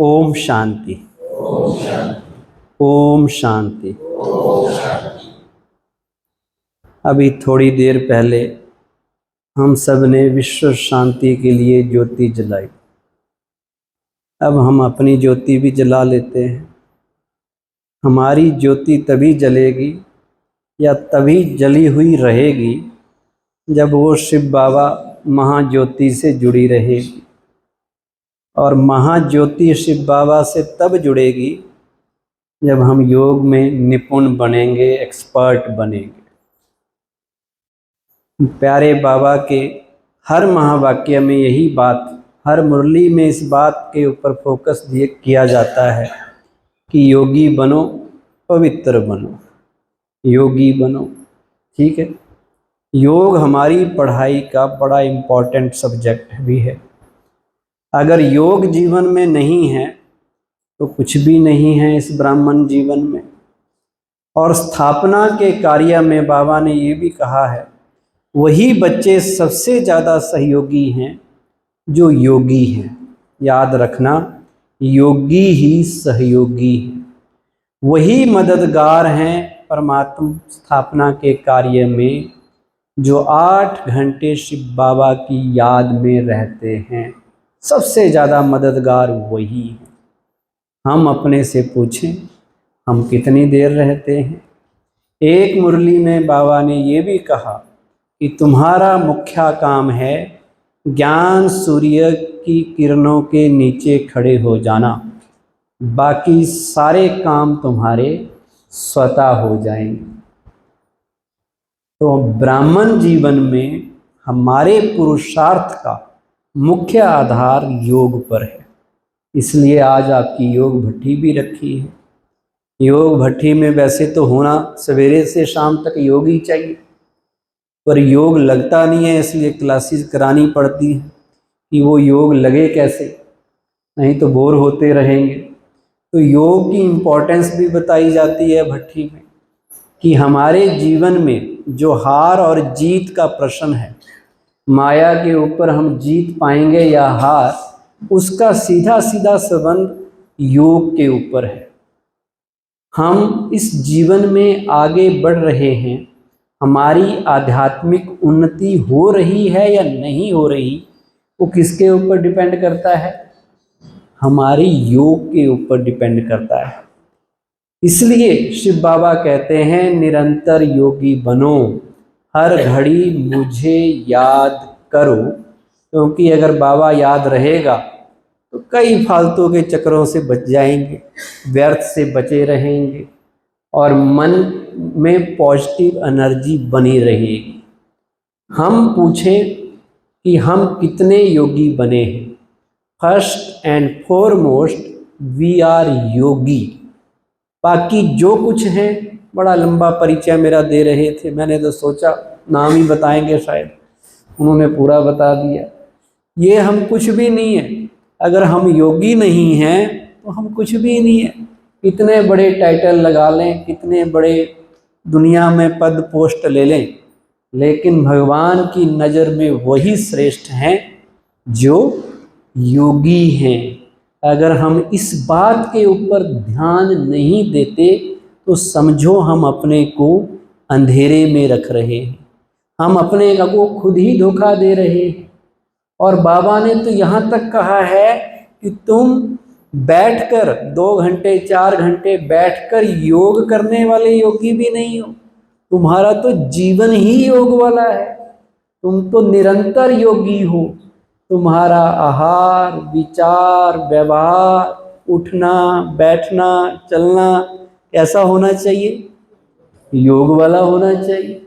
ओम शांति। ओम शांति। अभी थोड़ी देर पहले हम सब ने विश्व शांति के लिए ज्योति जलाई। अब हम अपनी ज्योति भी जला लेते हैं। हमारी ज्योति तभी जलेगी या तभी जली हुई रहेगी जब वो शिव बाबा महाज्योति से जुड़ी रहेगी, और महाज्योति शिव बाबा से तब जुड़ेगी जब हम योग में निपुण बनेंगे, एक्सपर्ट बनेंगे। प्यारे बाबा के हर महावाक्य में यही बात, हर मुरली में इस बात के ऊपर फोकस किया जाता है कि योगी बनो, पवित्र बनो, योगी बनो। ठीक है, योग हमारी पढ़ाई का बड़ा इम्पोर्टेंट सब्जेक्ट भी है। अगर योग जीवन में नहीं है तो कुछ भी नहीं है इस ब्राह्मण जीवन में। और स्थापना के कार्य में बाबा ने ये भी कहा है, वही बच्चे सबसे ज़्यादा सहयोगी हैं जो योगी हैं। याद रखना, योगी ही सहयोगी है, वही मददगार हैं परमात्मा स्थापना के कार्य में, जो 8 घंटे शिव बाबा की याद में रहते हैं। सबसे ज़्यादा मददगार वही है। हम अपने से पूछें, हम कितनी देर रहते हैं? एक मुरली में बाबा ने ये भी कहा कि तुम्हारा मुख्य काम है ज्ञान सूर्य की किरणों के नीचे खड़े हो जाना, बाकी सारे काम तुम्हारे स्वतः हो जाएंगे। तो ब्राह्मण जीवन में हमारे पुरुषार्थ का मुख्य आधार योग पर है। इसलिए आज आपकी योग भट्टी भी रखी है। योग भट्टी में वैसे तो होना सवेरे से शाम तक योग ही चाहिए, पर योग लगता नहीं है, इसलिए क्लासेस करानी पड़ती है कि वो योग लगे कैसे, नहीं तो बोर होते रहेंगे। तो योग की इम्पोर्टेंस भी बताई जाती है भट्टी में कि हमारे जीवन में जो हार और जीत का प्रश्न है, माया के ऊपर हम जीत पाएंगे या हार, उसका सीधा सीधा संबंध योग के ऊपर है। हम इस जीवन में आगे बढ़ रहे हैं, हमारी आध्यात्मिक उन्नति हो रही है या नहीं हो रही, वो किसके ऊपर डिपेंड करता है? हमारी योग के ऊपर डिपेंड करता है। इसलिए शिव बाबा कहते हैं, निरंतर योगी बनो, हर घड़ी मुझे याद करो। क्योंकि अगर बाबा याद रहेगा तो कई फालतू के चक्रों से बच जाएंगे, व्यर्थ से बचे रहेंगे, और मन में पॉजिटिव एनर्जी बनी रहेगी। हम पूछें कि हम कितने योगी बने हैं? First and foremost we are yogi. बाकी जो कुछ है, बड़ा लंबा परिचय मेरा दे रहे थे, मैंने तो सोचा नाम ही बताएंगे, शायद उन्होंने पूरा बता दिया। ये हम कुछ भी नहीं है। अगर हम योगी नहीं हैं तो हम कुछ भी नहीं है। कितने बड़े टाइटल लगा लें, कितने बड़े दुनिया में पद पोस्ट ले लें, लेकिन भगवान की नज़र में वही श्रेष्ठ हैं जो योगी हैं। अगर हम इस बात के ऊपर ध्यान नहीं देते तो समझो हम अपने को अंधेरे में रख रहे हैं, हम अपने को खुद ही धोखा दे रहे हैं। और बाबा ने तो यहाँ तक कहा है कि तुम बैठकर 2 घंटे 4 घंटे बैठकर योग करने वाले योगी भी नहीं हो, तुम्हारा तो जीवन ही योग वाला है। तुम तो निरंतर योगी हो। तुम्हारा आहार, विचार, व्यवहार, उठना, बैठना, चलना कैसा होना चाहिए? योग वाला होना चाहिए।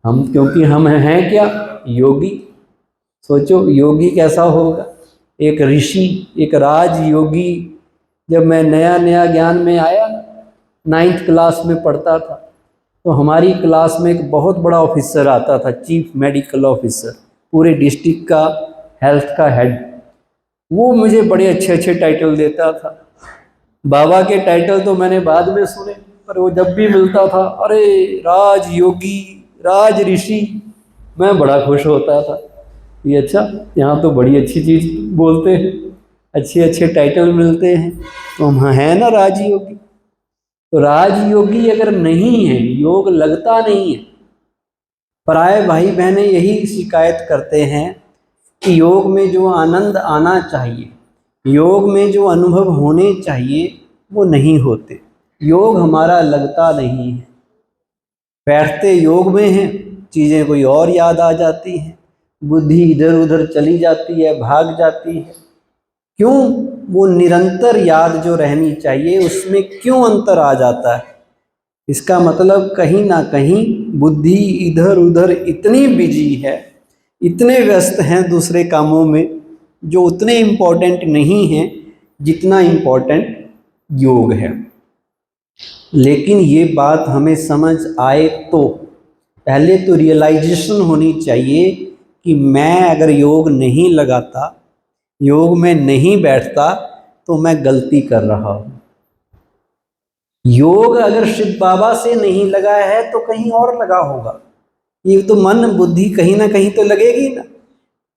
हम, क्योंकि हम हैं क्या? योगी। सोचो योगी कैसा होगा? एक ऋषि, एक राज योगी। जब मैं नया नया ज्ञान में आया, 9th क्लास में पढ़ता था, तो हमारी क्लास में एक बहुत बड़ा ऑफिसर आता था, चीफ मेडिकल ऑफिसर, पूरे डिस्ट्रिक्ट का हेल्थ का हेड। वो मुझे बड़े अच्छे अच्छे टाइटल देता था। बाबा के टाइटल तो मैंने बाद में सुने, पर वो जब भी मिलता था, अरे राज योगी, राज ऋषि, मैं बड़ा खुश होता था। ये अच्छा, यहाँ तो बड़ी अच्छी चीज़ बोलते हैं। अच्छे अच्छे टाइटल मिलते हैं, तो हम हैं ना राजयोगी। तो राजयोगी अगर नहीं है, योग लगता नहीं है। प्राय भाई बहनें यही शिकायत करते हैं कि योग में जो आनंद आना चाहिए, योग में जो अनुभव होने चाहिए, वो नहीं होते। योग हमारा लगता नहीं है। बैठते योग में हैं, चीज़ें कोई और याद आ जाती हैं, बुद्धि इधर उधर चली जाती है, भाग जाती है। क्यों? वो निरंतर याद जो रहनी चाहिए उसमें क्यों अंतर आ जाता है? इसका मतलब कहीं ना कहीं बुद्धि इधर उधर इतनी बिजी है, इतने व्यस्त हैं दूसरे कामों में, जो उतने इम्पोर्टेंट नहीं हैं जितना इम्पोर्टेंट योग है। लेकिन ये बात हमें समझ आए तो पहले तो रियलाइजेशन होनी चाहिए कि मैं अगर योग नहीं लगाता, योग में नहीं बैठता, तो मैं गलती कर रहा हूँ। योग अगर शिव बाबा से नहीं लगा है तो कहीं और लगा होगा। ये तो मन बुद्धि कहीं ना कहीं तो लगेगी ना।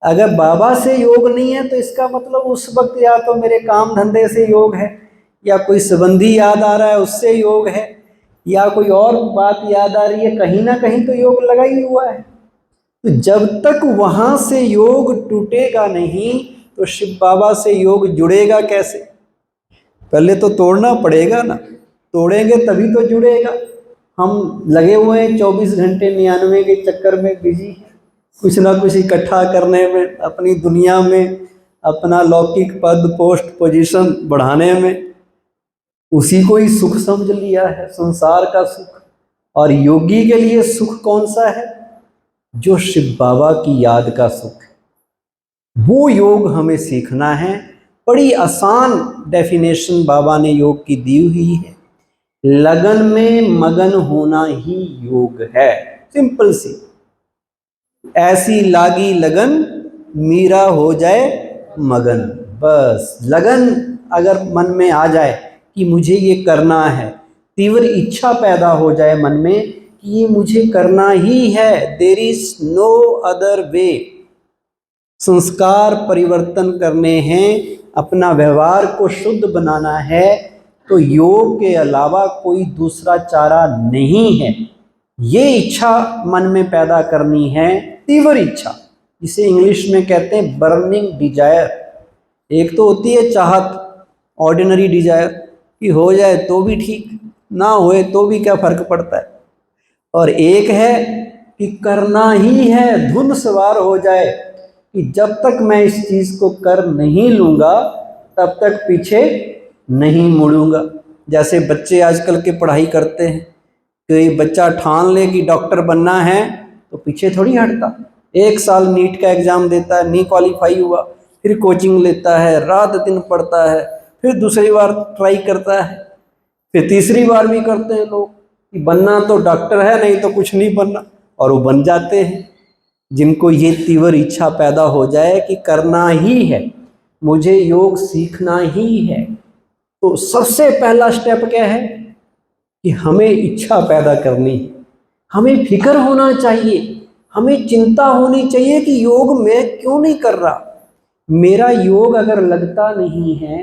अगर बाबा से योग नहीं है तो इसका मतलब उस वक्त या तो मेरे काम धंधे से योग है, या कोई संबंधी याद आ रहा है उससे योग है, या कोई और बात याद आ रही है, कहीं ना कहीं तो योग लगा ही हुआ है। तो जब तक वहां से योग टूटेगा नहीं तो शिव बाबा से योग जुड़ेगा कैसे? पहले तो तोड़ना पड़ेगा ना, तोड़ेंगे तभी तो जुड़ेगा। हम लगे हुए हैं 24 घंटे 99 के चक्कर में बिजी हैं, कुछ ना कुछ इकट्ठा करने में, अपनी दुनिया में अपना लौकिक पद पोस्ट पोजीशन बढ़ाने में, उसी को ही सुख समझ लिया है, संसार का सुख। और योगी के लिए सुख कौन सा है? जो शिव बाबा की याद का सुख है। वो योग हमें सीखना है। बड़ी आसान डेफिनेशन बाबा ने योग की दी हुई है, लगन में मगन होना ही योग है। सिंपल सी, ऐसी लागी लगन मीरा हो जाए मगन। बस लगन अगर मन में आ जाए कि मुझे ये करना है, तीव्र इच्छा पैदा हो जाए मन में कि ये मुझे करना ही है, there is no other way, संस्कार परिवर्तन करने हैं, अपना व्यवहार को शुद्ध बनाना है, तो योग के अलावा कोई दूसरा चारा नहीं है। ये इच्छा मन में पैदा करनी है, तीव्र इच्छा, जिसे इंग्लिश में कहते हैं बर्निंग डिजायर। एक तो होती है चाहत, ऑर्डिनरी डिजायर, कि हो जाए तो भी ठीक, ना होए तो भी क्या फर्क पड़ता है। और एक है कि करना ही है, धुन सवार हो जाए कि जब तक मैं इस चीज को कर नहीं लूंगा तब तक पीछे नहीं मुड़ूंगा। जैसे बच्चे आजकल के पढ़ाई करते हैं, कोई बच्चा ठान ले कि डॉक्टर बनना है तो पीछे थोड़ी हटता। 1 साल नीट का एग्जाम देता है, नहीं क्वालिफाई हुआ, फिर कोचिंग लेता है, रात दिन पढ़ता है, फिर दूसरी बार ट्राई करता है, फिर तीसरी बार भी करते हैं लोग कि बनना तो डॉक्टर है, नहीं तो कुछ नहीं बनना, और वो बन जाते हैं। जिनको ये तीव्र इच्छा पैदा हो जाए कि करना ही है, मुझे योग सीखना ही है, तो सबसे पहला स्टेप क्या है कि हमें इच्छा पैदा करनी है, हमें फिक्र होना चाहिए, हमें चिंता होनी चाहिए कि योग मैं क्यों नहीं कर रहा। मेरा योग अगर लगता नहीं है,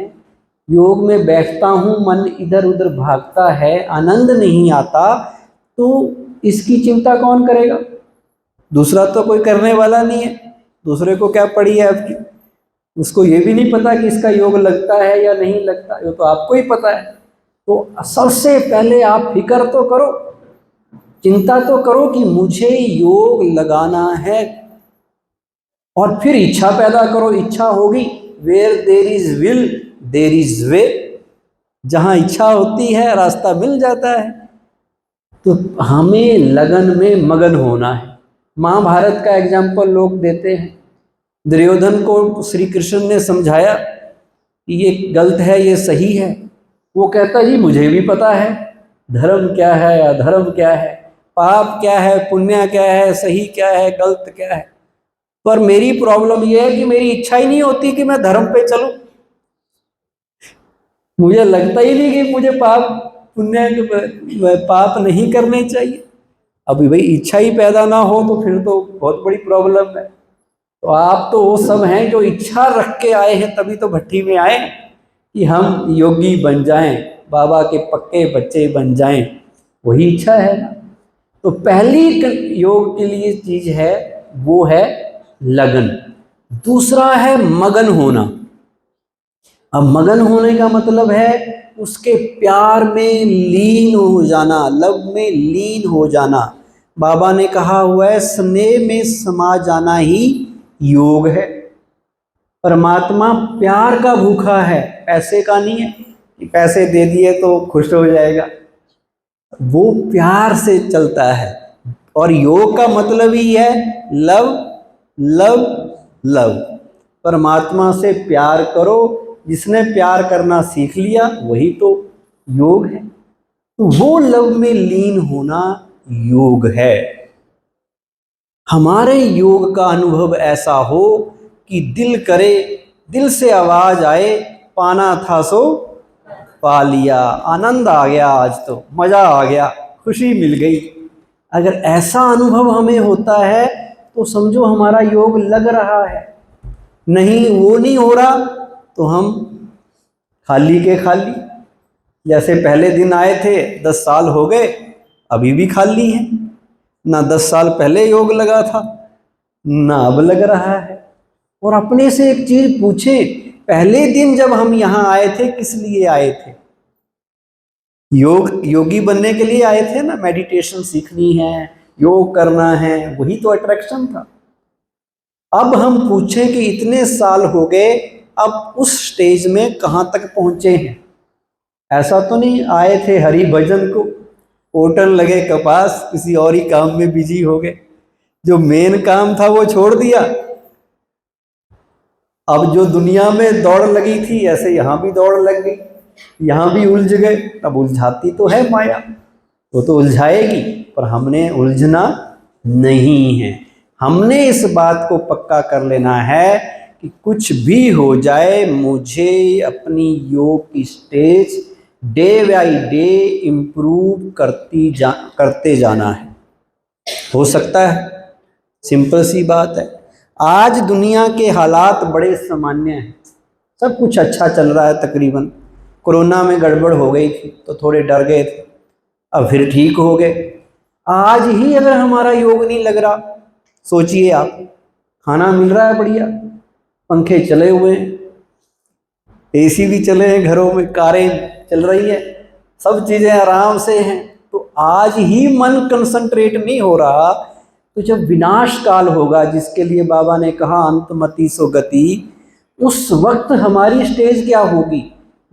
योग में बैठता हूँ मन इधर उधर भागता है, आनंद नहीं आता, तो इसकी चिंता कौन करेगा? दूसरा तो कोई करने वाला नहीं है, दूसरे को क्या पड़ी है आपकी, उसको ये भी नहीं पता कि इसका योग लगता है या नहीं लगता, ये तो आपको ही पता है। तो सबसे पहले आप फिक्र तो करो, चिंता तो करो कि मुझे योग लगाना है, और फिर इच्छा पैदा करो। इच्छा होगी, where there is will there is way, जहां इच्छा होती है रास्ता मिल जाता है। तो हमें लगन में मगन होना है। महाभारत का एग्जाम्पल लोग देते हैं, दुर्योधन को श्री कृष्ण ने समझाया कि ये गलत है, ये सही है, वो कहता जी मुझे भी पता है धर्म क्या है, अधर्म क्या है, पाप क्या है, पुण्य क्या है, सही क्या है, गलत क्या है, पर मेरी प्रॉब्लम ये है कि मेरी इच्छा ही नहीं होती कि मैं धर्म पे चलूं। मुझे लगता ही नहीं कि मुझे पाप पुण्य पाप नहीं करने चाहिए। अभी भाई इच्छा ही पैदा ना हो तो फिर तो बहुत बड़ी प्रॉब्लम है। तो आप तो वो सब हैं जो इच्छा रख के आए हैं, तभी तो भट्टी में आए कि हम योगी बन जाएं, बाबा के पक्के बच्चे बन जाएं, वही इच्छा है ना। तो पहली योग के लिए चीज है वो है लगन। दूसरा है मगन होना। अब मगन होने का मतलब है उसके प्यार में लीन हो जाना, लव में लीन हो जाना। बाबा ने कहा हुआ है स्नेह में समा जाना ही योग है। परमात्मा प्यार का भूखा है, पैसे का नहीं है कि पैसे दे दिए तो खुश हो जाएगा। वो प्यार से चलता है। और योग का मतलब ही है लव लव लव। परमात्मा से प्यार करो। जिसने प्यार करना सीख लिया वही तो योग है। तो वो लव में लीन होना योग है। हमारे योग का अनुभव ऐसा हो कि दिल करे, दिल से आवाज आए, पाना था सो पा लिया, आनंद आ गया, आज तो मजा आ गया, खुशी मिल गई। अगर ऐसा अनुभव हमें होता है तो समझो हमारा योग लग रहा है। नहीं, वो नहीं हो रहा तो हम खाली के खाली। जैसे पहले दिन आए थे, 10 साल हो गए, अभी भी खाली है। ना 10 साल पहले योग लगा था, ना अब लग रहा है। और अपने से एक चीज पूछे, पहले दिन जब हम यहाँ आए थे किस लिए आए थे? योगी बनने के लिए आए थे ना, मेडिटेशन सीखनी है, योग करना है, वही तो अट्रैक्शन था। अब हम पूछें कि इतने साल हो गए, अब उस स्टेज में कहाँ तक पहुंचे हैं? ऐसा तो नहीं आए थे हरि भजन को, होटल लगे कपास, किसी और ही काम में बिजी हो गए, जो मेन काम था वो छोड़ दिया। अब जो दुनिया में दौड़ लगी थी ऐसे यहाँ भी दौड़ लग गई, यहाँ भी उलझ गए। अब उलझाती तो है माया, वो तो उलझाएगी, पर हमने उलझना नहीं है। हमने इस बात को पक्का कर लेना है कि कुछ भी हो जाए मुझे अपनी योग की stage day by day improve करते जाना है। हो सकता है, सिंपल सी बात है। आज दुनिया के हालात बड़े सामान्य हैं, सब कुछ अच्छा चल रहा है तकरीबन। कोरोना में गड़बड़ हो गई थी तो थोड़े डर गए थे, अब फिर ठीक हो गए। आज ही अगर हमारा योग नहीं लग रहा, सोचिए आप, खाना मिल रहा है बढ़िया, पंखे चले हुए हैं, एसी भी चले हैं घरों में, कारें चल रही है, सब चीजें आराम से हैं, तो आज ही मन कंसंट्रेट नहीं हो रहा, तो जब विनाश काल होगा जिसके लिए बाबा ने कहा अंतमति सो गति, उस वक्त हमारी स्टेज क्या होगी?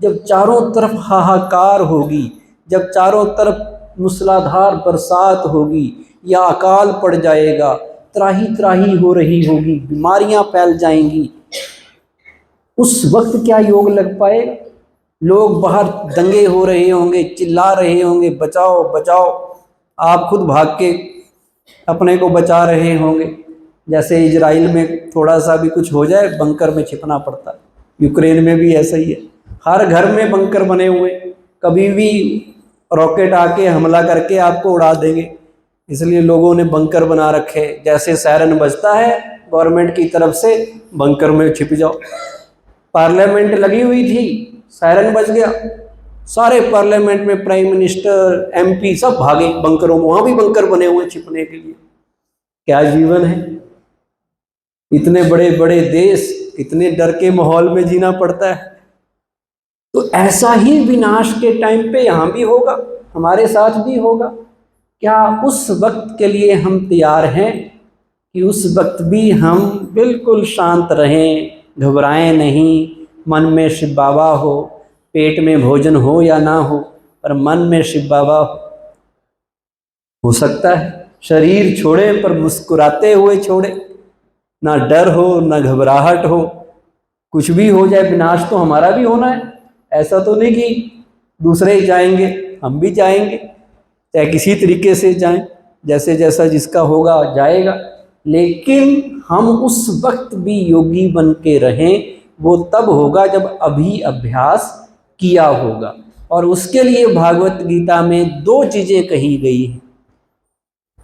जब चारों तरफ हाहाकार होगी, जब चारों तरफ मूसलाधार बरसात होगी या अकाल पड़ जाएगा, त्राही त्राही हो रही होगी, बीमारियां फैल जाएंगी, उस वक्त क्या योग लग पाएगा? लोग बाहर दंगे हो रहे होंगे, चिल्ला रहे होंगे बचाओ बचाओ, आप खुद भाग के अपने को बचा रहे होंगे। जैसे इजराइल में थोड़ा सा भी कुछ हो जाए बंकर में छिपना पड़ता है, यूक्रेन में भी ऐसा ही है, हर घर में बंकर बने हुए, कभी भी रॉकेट आके हमला करके आपको उड़ा देंगे, इसलिए लोगों ने बंकर बना रखे। जैसे सायरन बजता है गवर्नमेंट की तरफ से, बंकर में छिप जाओ। पार्लियामेंट लगी हुई थी, सायरन बज गया, सारे पार्लियामेंट में प्राइम मिनिस्टर, एमपी सब भागे बंकरों में, वहां भी बंकर बने हुए छिपने के लिए। क्या जीवन है! इतने बड़े बड़े देश, इतने डर के माहौल में जीना पड़ता है। तो ऐसा ही विनाश के टाइम पे यहाँ भी होगा, हमारे साथ भी होगा। क्या उस वक्त के लिए हम तैयार हैं कि उस वक्त भी हम बिल्कुल शांत रहें, घबराएं नहीं, मन में शिव बाबा हो, पेट में भोजन हो या ना हो, पर मन में शिव बाबा हो सकता है शरीर छोड़े पर मुस्कुराते हुए छोड़े, ना डर हो ना घबराहट हो, कुछ भी हो जाए विनाश तो हमारा भी होना है। ऐसा तो नहीं कि दूसरे ही जाएंगे, हम भी जाएंगे, चाहे किसी तरीके से जाएं, जैसे जैसा जिसका होगा जाएगा, लेकिन हम उस वक्त भी योगी बन के रहें, वो तब होगा जब अभी अभ्यास किया होगा। और उसके लिए भागवत गीता में 2 चीजें कही गई हैं।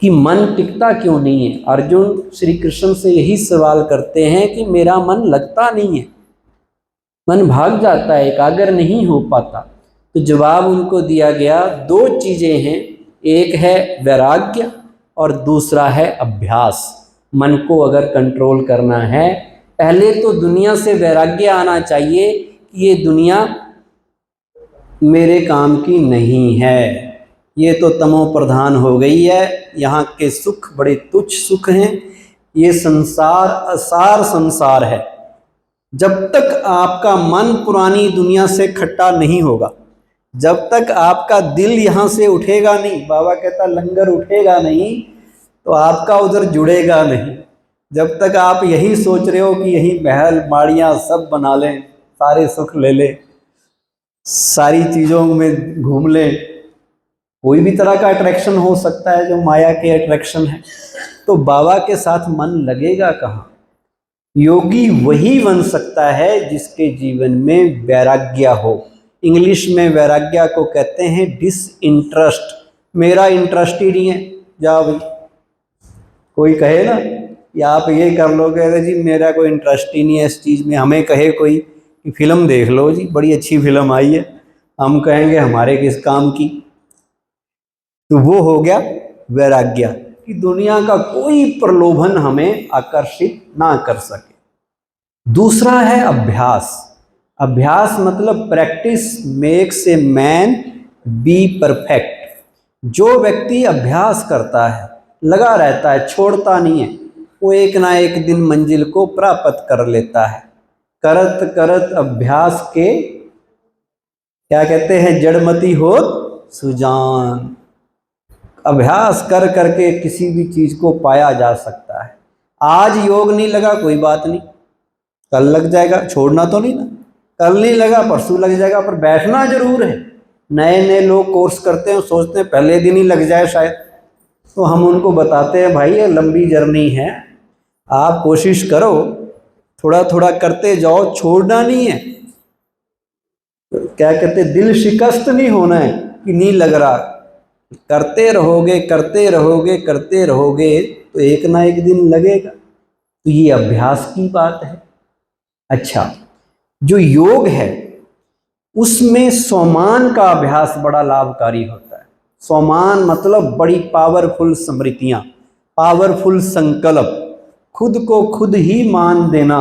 कि मन टिकता क्यों नहीं है। अर्जुन श्री कृष्ण से यही सवाल करते हैं कि मेरा मन लगता नहीं है, मन भाग जाता है, एकाग्र नहीं हो पाता। तो जवाब उनको दिया गया, दो चीजें हैं, एक है वैराग्य और दूसरा है अभ्यास। मन को अगर कंट्रोल करना है, पहले तो दुनिया से वैराग्य आना चाहिए कि ये दुनिया मेरे काम की नहीं है, ये तो तमो प्रधान हो गई है, यहाँ के सुख बड़े तुच्छ सुख हैं, ये संसार असार संसार है। जब तक आपका मन पुरानी दुनिया से खट्टा नहीं होगा, जब तक आपका दिल यहाँ से उठेगा नहीं, बाबा कहता लंगर उठेगा नहीं तो आपका उधर जुड़ेगा नहीं। जब तक आप यही सोच रहे हो कि यही महल माड़ियाँ सब बना लें, सारे सुख ले लें, सारी चीज़ों में घूम लें, कोई भी तरह का अट्रैक्शन हो सकता है जो माया के अट्रैक्शन है, तो बाबा के साथ मन लगेगा कहाँ। योगी वही बन सकता है जिसके जीवन में वैराग्य हो। इंग्लिश में वैराग्य को कहते हैं डिसइंटरेस्ट। मेरा इंटरेस्ट ही नहीं है, जाओ भाई, कोई कहे ना कि आप ये कर लोगे, अरे जी मेरा कोई इंटरेस्ट ही नहीं है इस चीज़ में, हमें कहे कोई कि फिल्म देख लो जी, बड़ी अच्छी फिल्म आई है, हम कहेंगे हमारे किस काम की। तो वो हो गया वैराग्य कि दुनिया का कोई प्रलोभन हमें आकर्षित ना कर सके। दूसरा है अभ्यास। अभ्यास मतलब practice makes a man be perfect. जो व्यक्ति अभ्यास करता है, लगा रहता है, छोड़ता नहीं है, वो एक ना एक दिन मंजिल को प्राप्त कर लेता है। करत करत अभ्यास के क्या कहते हैं, जड़मती होत सुजान। अभ्यास कर करके किसी भी चीज को पाया जा सकता है। आज योग नहीं लगा कोई बात नहीं, कल लग जाएगा, छोड़ना तो नहीं ना, कल नहीं लगा परसों लग जाएगा, पर बैठना जरूर है। नए नए लोग कोर्स करते हैं, सोचते हैं पहले दिन ही लग जाए शायद, तो हम उनको बताते हैं भाई ये लंबी जर्नी है, आप कोशिश करो, थोड़ा थोड़ा करते जाओ, छोड़ना नहीं है। क्या कहते, दिल शिकस्त नहीं होना है कि नहीं लग रहा, करते रहोगे करते रहोगे करते रहोगे तो एक ना एक दिन लगेगा। तो ये अभ्यास की बात है। अच्छा, जो योग है उसमें सोमान का अभ्यास बड़ा लाभकारी होता है। सोमान मतलब बड़ी पावरफुल स्मृतियां, पावरफुल संकल्प, खुद को खुद ही मान देना,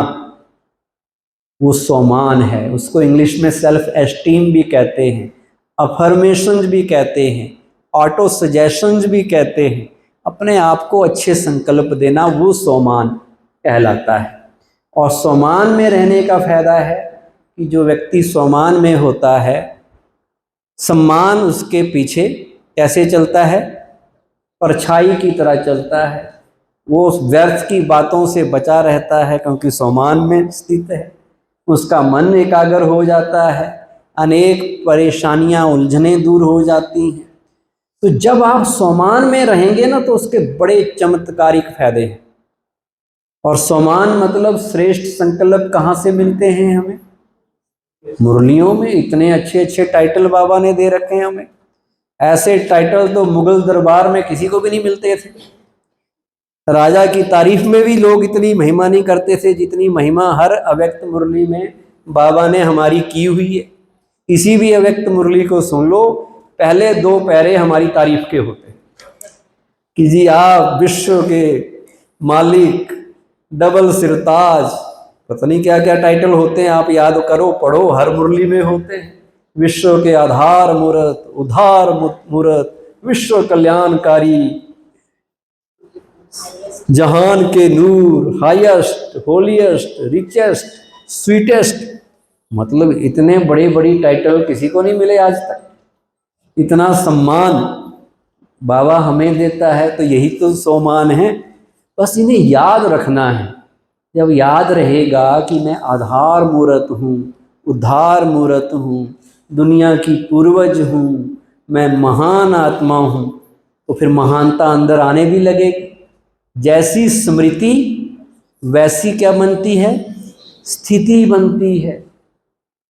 वो सोमान है। उसको इंग्लिश में सेल्फ एस्टीम भी कहते हैं, अफर्मेशंस भी कहते हैं, ऑटो सजेशंस भी कहते हैं। अपने आप को अच्छे संकल्प देना वो सोमान कहलाता है। और सोमान में रहने का फायदा है कि जो व्यक्ति सोमान में होता है, सम्मान उसके पीछे कैसे चलता है, परछाई की तरह चलता है। वो व्यर्थ की बातों से बचा रहता है क्योंकि सोमान में स्थित है। उसका मन एकाग्र हो जाता है, अनेक परेशानियां उलझने दूर हो जाती हैं। तो जब आप सोमान में रहेंगे ना तो उसके बड़े चमत्कारिक फायदे हैं। और सोमान मतलब श्रेष्ठ संकल्प कहाँ से मिलते हैं हमें? मुरलियों में। इतने अच्छे अच्छे टाइटल बाबा ने दे रखे हैं हमें, ऐसे टाइटल तो मुगल दरबार में किसी को भी नहीं मिलते थे। राजा की तारीफ में भी लोग इतनी महिमा नहीं करते थे जितनी महिमा हर अव्यक्त मुरली में बाबा ने हमारी की हुई है। किसी भी अव्यक्त मुरली को सुन लो, पहले दो पैरे हमारी तारीफ के होते कि जी आप विश्व के मालिक, डबल सिरताज, पता नहीं क्या क्या टाइटल होते हैं, आप याद करो, पढ़ो, हर मुरली में होते हैं। विश्व के आधार मूर्त, उधार मूर्त, विश्व कल्याणकारी, जहान के नूर, हाईएस्ट, होलीएस्ट, रिचेस्ट, स्वीटेस्ट। मतलब इतने बड़े बड़ी टाइटल किसी को नहीं मिले आज तक। इतना सम्मान बाबा हमें देता है, तो यही तो सोमान है। बस इन्हें याद रखना है। जब याद रहेगा कि मैं आधार मूर्त हूँ, उद्धार मूर्त हूँ, दुनिया की पूर्वज हूँ, मैं महान आत्मा हूँ, तो फिर महानता अंदर आने भी लगेगी। जैसी स्मृति वैसी क्या बनती है, स्थिति बनती है।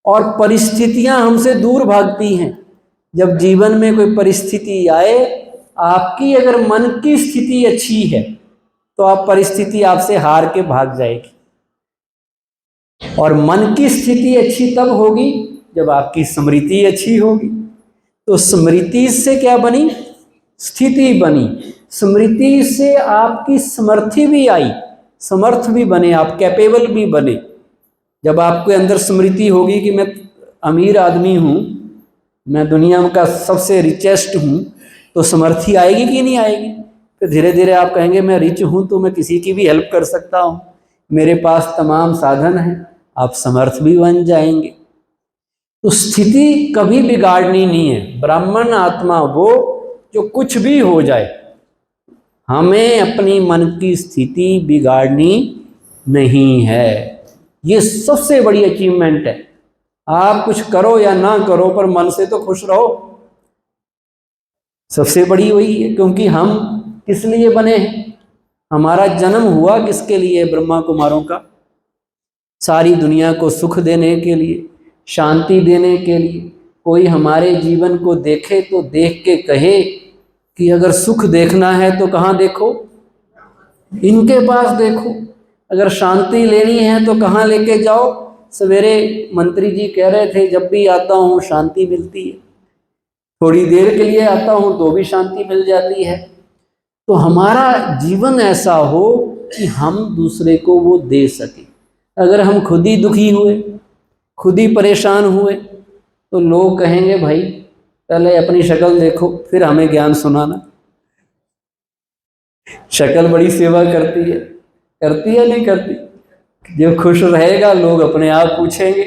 और परिस्थितियां हमसे दूर भागती हैं। जब जीवन में कोई परिस्थिति आए आपकी अगर मन की स्थिति अच्छी है तो आप परिस्थिति आपसे हार के भाग जाएगी, और मन की स्थिति अच्छी तब होगी जब आपकी स्मृति अच्छी होगी। तो स्मृति से क्या बनी? स्थिति बनी। स्मृति से आपकी समर्थी भी आई, समर्थ भी बने, आप कैपेबल भी बने। जब आपके अंदर स्मृति होगी कि मैं अमीर आदमी हूँ, मैं दुनिया का सबसे रिचेस्ट हूँ, तो समर्थी आएगी कि नहीं आएगी? फिर धीरे धीरे आप कहेंगे मैं रिच हूँ तो मैं किसी की भी हेल्प कर सकता हूँ, मेरे पास तमाम साधन हैं, आप समर्थ भी बन जाएंगे। तो स्थिति कभी बिगाड़नी नहीं है। ब्राह्मण आत्मा वो जो कुछ भी हो जाए, हमें अपनी मन की स्थिति बिगाड़नी नहीं है। ये सबसे बड़ी अचीवमेंट है। आप कुछ करो या ना करो, पर मन से तो खुश रहो। सबसे बड़ी वही है, क्योंकि हम किस लिए बने हैं? हमारा जन्म हुआ किसके लिए? ब्रह्मा कुमारों का। सारी दुनिया को सुख देने के लिए, शांति देने के लिए। कोई हमारे जीवन को देखे तो देख के कहे कि अगर सुख देखना है तो कहाँ देखो? इनके पास देखो। अगर शांति लेनी है तो कहाँ लेके जाओ? सवेरे मंत्री जी कह रहे थे जब भी आता हूँ शांति मिलती है, थोड़ी देर के लिए आता हूँ तो भी शांति मिल जाती है। तो हमारा जीवन ऐसा हो कि हम दूसरे को वो दे सके। अगर हम खुद ही दुखी हुए, खुद ही परेशान हुए, तो लोग कहेंगे भाई पहले अपनी शक्ल देखो फिर हमें ज्ञान सुनाना। शक्ल बड़ी सेवा करती है नहीं करती? जो खुश रहेगा लोग अपने आप पूछेंगे।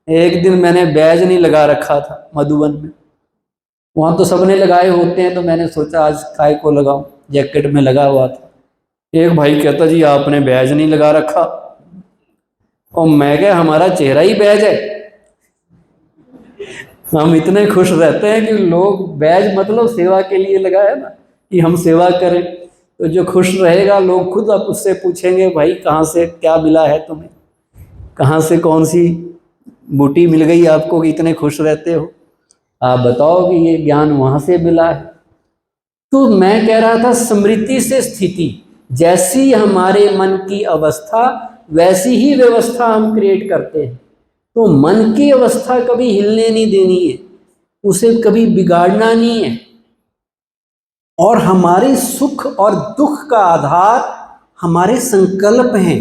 एक दिन मैंने बैज नहीं लगा रखा था मधुबन में, वहाँ तो सबने लगाए होते हैं, तो मैंने सोचा आज काय को लगाऊं, जैकेट में लगा हुआ था। एक भाई कहता जी आपने बैज नहीं लगा रखा, और मैं क्या, हमारा चेहरा ही बैज है। हम इतने खुश रहते हैं कि लोग बैज मतलब सेवा के लिए लगाया ना, कि हम सेवा करें। तो जो खुश रहेगा लोग खुद अब उससे पूछेंगे भाई कहाँ से क्या मिला है तुम्हें, कहाँ से कौन सी बूटी मिल गई आपको कि इतने खुश रहते हो, आप बताओ कि ये ज्ञान वहाँ से मिला है। तो मैं कह रहा था स्मृति से स्थिति, जैसी हमारे मन की अवस्था वैसी ही व्यवस्था हम क्रिएट करते हैं। तो मन की अवस्था कभी हिलने नहीं देनी है, उसे कभी बिगाड़ना नहीं है। और हमारे सुख और दुख का आधार हमारे संकल्प हैं।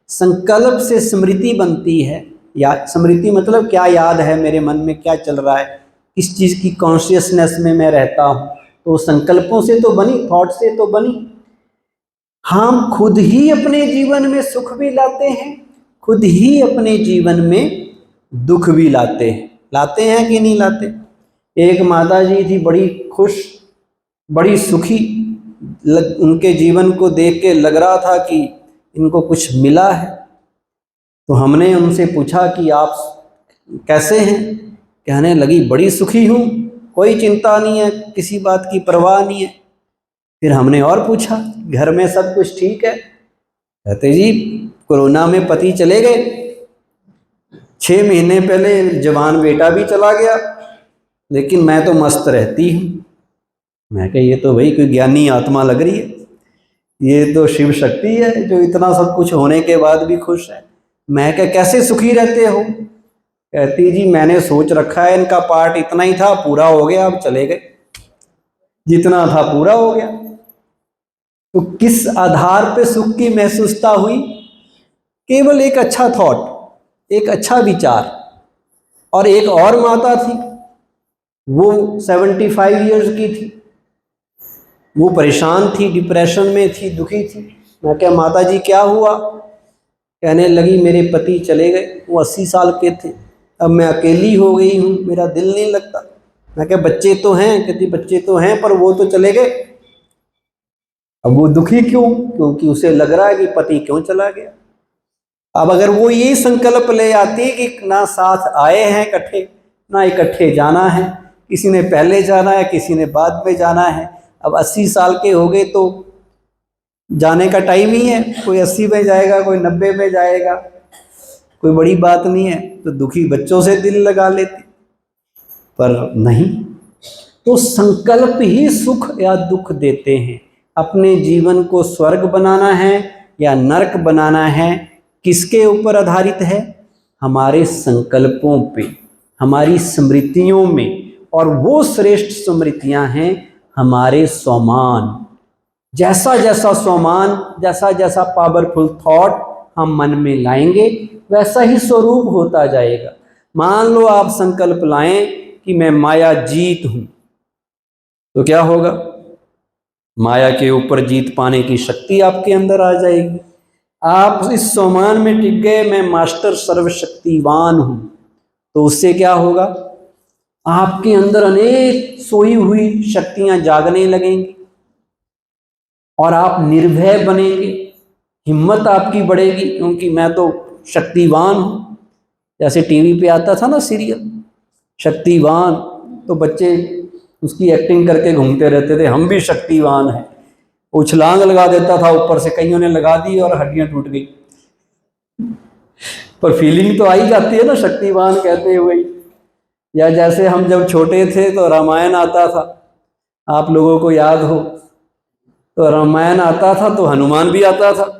संकल्प से स्मृति बनती है। या स्मृति मतलब क्या याद है मेरे मन में, क्या चल रहा है, किस चीज़ की कॉन्शियसनेस में मैं रहता हूँ, तो संकल्पों से तो बनी, थॉट से तो बनी। हम खुद ही अपने जीवन में सुख भी लाते हैं, खुद ही अपने जीवन में दुख भी लाते हैं कि नहीं लाते? एक माता जी थी बड़ी खुश, बड़ी सुखी, उनके जीवन को देख के लग रहा था कि इनको कुछ मिला है। तो हमने उनसे पूछा कि आप कैसे हैं? कहने लगी बड़ी सुखी हूँ, कोई चिंता नहीं है, किसी बात की परवाह नहीं है। फिर हमने और पूछा घर में सब कुछ ठीक है? कहते जी कोरोना में पति चले गए, 6 महीने पहले जवान बेटा भी चला गया, लेकिन मैं तो मस्त रहती हूँ। मैं कहा ये तो भाई कोई ज्ञानी आत्मा लग रही है, ये तो शिव शक्ति है जो इतना सब कुछ होने के बाद भी खुश है। मैं कहा कैसे सुखी रहते हो? कहती जी मैंने सोच रखा है इनका पार्ट इतना ही था, पूरा हो गया, अब चले गए, जितना था पूरा हो गया। तो किस आधार पे सुख की महसूसता हुई? केवल एक अच्छा थॉट, एक अच्छा विचार। और एक और माता थी, वो 75 इयर्स की थी, वो परेशान थी, डिप्रेशन में थी, दुखी थी। मैं क्या माता जी क्या हुआ? कहने लगी मेरे पति चले गए, वो 80 साल के थे, अब मैं अकेली हो गई हूँ, मेरा दिल नहीं लगता। मैं क्या बच्चे तो हैं? कहती बच्चे तो हैं पर वो तो चले गए। अब वो दुखी क्यों? क्योंकि उसे लग रहा है कि पति क्यों चला गया। अब अगर वो ये संकल्प ले आती कि ना साथ आए हैं इकट्ठे, ना इकट्ठे जाना है, किसी ने पहले जाना है, किसी ने बाद में जाना है, अब 80 साल के हो गए तो जाने का टाइम ही है, कोई 80 में जाएगा, कोई 90 में जाएगा, कोई बड़ी बात नहीं है। तो दुखी बच्चों से दिल लगा लेती, पर नहीं, तो संकल्प ही सुख या दुख देते हैं। अपने जीवन को स्वर्ग बनाना है या नरक बनाना है, किसके ऊपर आधारित है? हमारे संकल्पों पे, हमारी स्मृतियों में। और वो श्रेष्ठ स्मृतियां हैं हमारे स्वमान। जैसा जैसा स्वमान, जैसा जैसा पावरफुल थॉट हम मन में लाएंगे, वैसा ही स्वरूप होता जाएगा। मान लो आप संकल्प लाएं कि मैं माया जीत हूं, तो क्या होगा? माया के ऊपर जीत पाने की शक्ति आपके अंदर आ जाएगी। आप इस स्वमान में टिक गए, मैं मास्टर सर्वशक्तिवान हूं, तो उससे क्या होगा? आपके अंदर अनेक सोई हुई शक्तियां जागने लगेंगी और आप निर्भय बनेंगे। हिम्मत आपकी बढ़ेगी, क्योंकि मैं तो शक्तिवान हूं। जैसे टीवी पे आता था ना सीरियल शक्तिवान, तो बच्चे उसकी एक्टिंग करके घूमते रहते थे, हम भी शक्तिवान हैं। उछलांग लगा देता था ऊपर से, कईयों ने लगा दी और हड्डियां टूट गई। पर फीलिंग तो आई जाती है ना शक्तिवान कहते हुए। या जैसे हम जब छोटे थे तो रामायण आता था, आप लोगों को याद हो, तो रामायण आता था तो हनुमान भी आता था,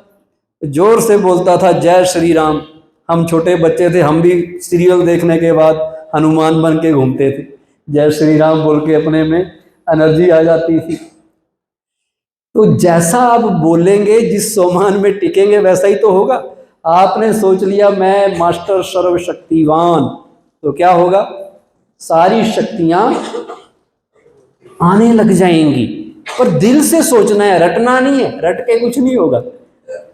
जोर से बोलता था जय श्री राम। हम छोटे बच्चे थे, हम भी सीरियल देखने के बाद हनुमान बन के घूमते थे, जय श्री राम बोल के अपने में एनर्जी आ जाती थी। तो जैसा आप बोलेंगे, जिस सोमान में टिकेंगे, वैसा ही तो होगा। आपने सोच लिया मैं मास्टर सर्वशक्तिवान, तो क्या होगा? सारी शक्तियां आने लग जाएंगी। पर दिल से सोचना है, रटना नहीं है। रट के कुछ नहीं होगा।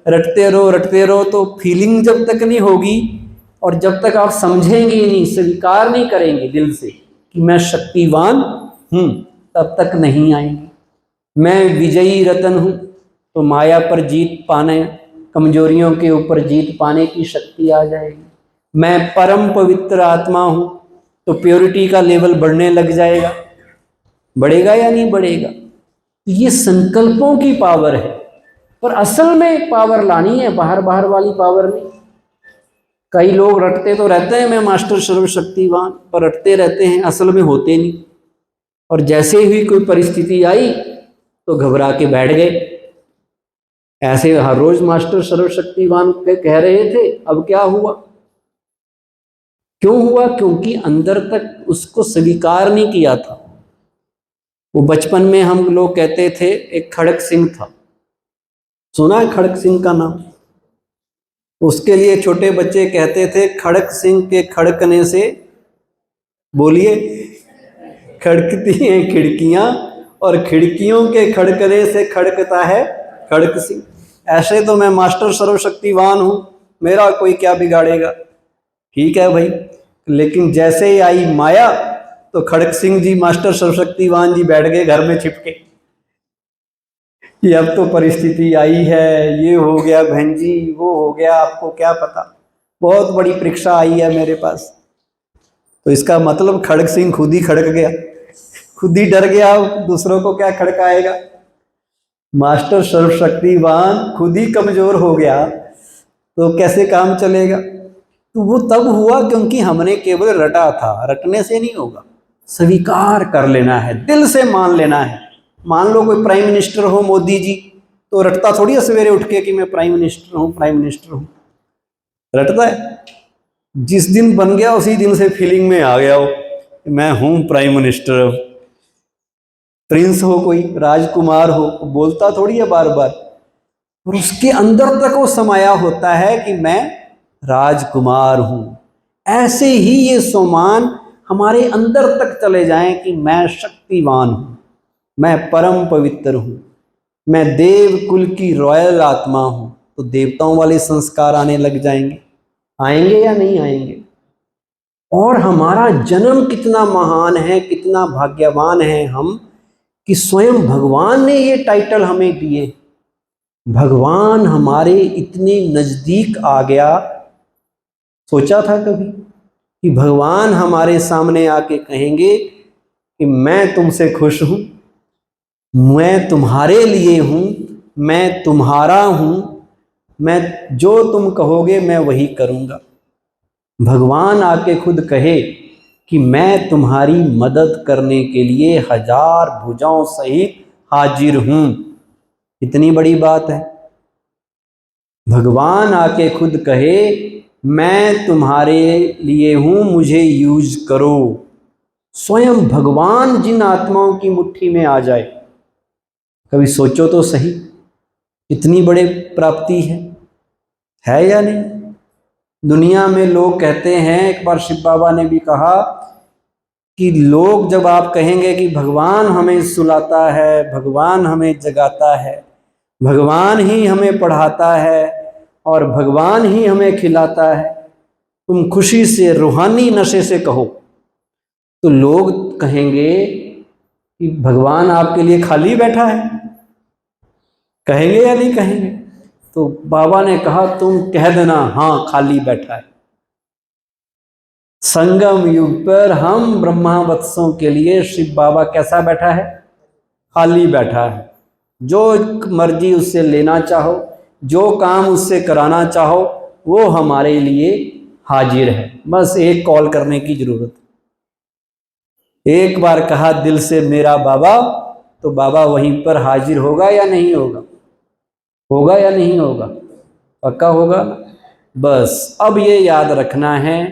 रटते रहो तो फीलिंग जब तक नहीं होगी और जब तक आप समझेंगे नहीं, स्वीकार नहीं करेंगे दिल से कि मैं शक्तिवान हूं, तब तक नहीं आएंगे। मैं विजयी रतन हूं, तो माया पर जीत पाने, कमजोरियों के ऊपर जीत पाने की शक्ति आ जाएगी। मैं परम पवित्र आत्मा हूं, तो प्योरिटी का लेवल बढ़ने लग जाएगा। बढ़ेगा या नहीं बढ़ेगा? ये संकल्पों की पावर है। पर असल में पावर लानी है, बाहर बाहर वाली पावर नहीं। कई लोग रटते तो रहते हैं मैं मास्टर सर्वशक्तिवान, पर रटते रहते हैं, असल में होते नहीं। और जैसे ही कोई परिस्थिति आई तो घबरा के बैठ गए। ऐसे हर रोज मास्टर सर्वशक्तिवान कह रहे थे, अब क्या हुआ? क्यों हुआ? क्योंकि अंदर तक उसको स्वीकार नहीं किया था। वो बचपन में हम लोग कहते थे, एक खड़क सिंह था, सुना है खड़क सिंह का नाम? उसके लिए छोटे बच्चे कहते थे, खड़क सिंह के खड़कने से, बोलिए, खड़कती हैं खिड़कियां, और खिड़कियों के खड़कने से खड़कता है खड़क सिंह। ऐसे तो मैं मास्टर सर्वशक्तिवान हूं, मेरा कोई क्या बिगाड़ेगा। ठीक है भाई, लेकिन जैसे ही आई माया तो खड़क सिंह जी, मास्टर सर्वशक्तिवान जी, बैठ गए घर में छिपके कि अब तो परिस्थिति आई है, ये हो गया बहन जी, वो हो गया, आपको क्या पता, बहुत बड़ी परीक्षा आई है मेरे पास। तो इसका मतलब खड़क सिंह खुद ही खड़क गया, खुद ही डर गया, दूसरों को क्या खड़काएगा। मास्टर सर्वशक्तिवान खुद ही कमजोर हो गया तो कैसे काम चलेगा? तो वो तब हुआ क्योंकि हमने केवल रटा था। रटने से नहीं होगा, स्वीकार कर लेना है, दिल से मान लेना है। मान लो कोई प्राइम मिनिस्टर हो, मोदी जी, तो रटता थोड़ी है सवेरे उठ के कि मैं प्राइम मिनिस्टर हूं, प्राइम मिनिस्टर हूं। रटता है? जिस दिन बन गया उसी दिन से फीलिंग में आ गया हो, मैं हूं प्राइम मिनिस्टर। प्रिंस हो, कोई राजकुमार हो, बोलता थोड़ी है बार बार, और उसके अंदर तक वो समाया होता है कि मैं राजकुमार हूं। ऐसे ही ये सोमान हमारे अंदर तक चले जाएं कि मैं शक्तिवान हूं, मैं परम पवित्र हूं, मैं देव कुल की रॉयल आत्मा हूं, तो देवताओं वाले संस्कार आने लग जाएंगे। आएंगे या नहीं आएंगे? और हमारा जन्म कितना महान है, कितना भाग्यवान है हम कि स्वयं भगवान ने ये टाइटल हमें दिए। भगवान हमारे इतने नजदीक आ गया। सोचा था कभी कि भगवान हमारे सामने आके कहेंगे कि मैं तुमसे खुश हूं, मैं तुम्हारे लिए हूं, मैं तुम्हारा हूं, मैं जो तुम कहोगे मैं वही करूंगा। भगवान आके खुद कहे कि मैं तुम्हारी मदद करने के लिए 1000 भुजाओं सहित हाजिर हूं। इतनी बड़ी बात है। भगवान आके खुद कहे मैं तुम्हारे लिए हूं, मुझे यूज करो। स्वयं भगवान जिन आत्माओं की मुट्ठी में आ जाए, कभी सोचो तो सही, इतनी बड़ी प्राप्ति है या नहीं? दुनिया में लोग कहते हैं, एक बार शिव बाबा ने भी कहा कि लोग जब आप कहेंगे कि भगवान हमें सुलाता है, भगवान हमें जगाता है, भगवान ही हमें पढ़ाता है और भगवान ही हमें खिलाता है, तुम खुशी से रूहानी नशे से कहो, तो लोग कहेंगे कि भगवान आपके लिए खाली बैठा है। कहेंगे या नहीं कहेंगे? तो बाबा ने कहा तुम कह देना हाँ खाली बैठा है। संगम युग पर हम ब्रह्मावत्सों के लिए शिव बाबा कैसा बैठा है? खाली बैठा है। जो मर्जी उससे लेना चाहो, जो काम उससे कराना चाहो, वो हमारे लिए हाजिर है। बस एक कॉल करने की जरूरत है। एक बार कहा दिल से मेरा बाबा, तो बाबा वहीं पर हाजिर होगा या नहीं होगा? होगा या नहीं होगा? पक्का होगा। बस अब ये याद रखना है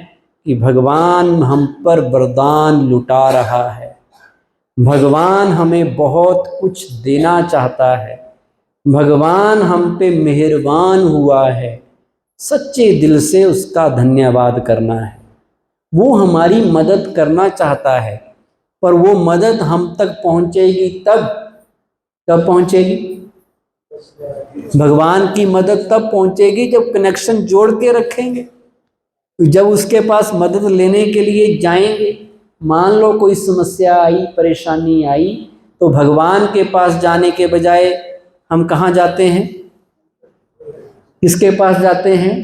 कि भगवान हम पर वरदान लुटा रहा है, भगवान हमें बहुत कुछ देना चाहता है, भगवान हम पे मेहरबान हुआ है। सच्चे दिल से उसका धन्यवाद करना है। वो हमारी मदद करना चाहता है, पर वो मदद हम तक पहुंचेगी तब। कब पहुंचेगी? भगवान की मदद तब पहुंचेगी जब कनेक्शन जोड़ के रखेंगे। जब उसके पास मदद लेने के लिए जाएंगे, मान लो कोई समस्या आई, परेशानी आई, तो भगवान के पास जाने के बजाय हम कहाँ जाते हैं? किसके पास जाते हैं?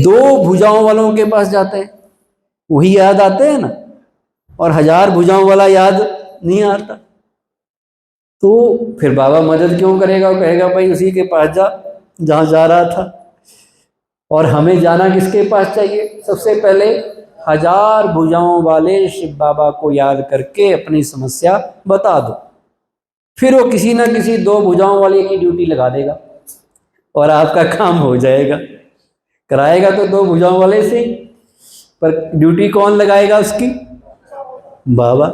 2 भुजाओं वालों के पास जाते हैं। वही याद आते हैं ना, और 1000 भुजाओं वाला याद नहीं आता। तो फिर बाबा मदद क्यों करेगा? वो कहेगा भाई उसी के पास जा जहाँ जा रहा था। और हमें जाना किसके पास चाहिए? सबसे पहले 1000 भुजाओं वाले शिव बाबा को याद करके अपनी समस्या बता दो। फिर वो किसी ना किसी 2 भुजाओं वाले की ड्यूटी लगा देगा और आपका काम हो जाएगा। कराएगा तो 2 भुजाओं वाले से, पर ड्यूटी कौन लगाएगा उसकी? बाबा।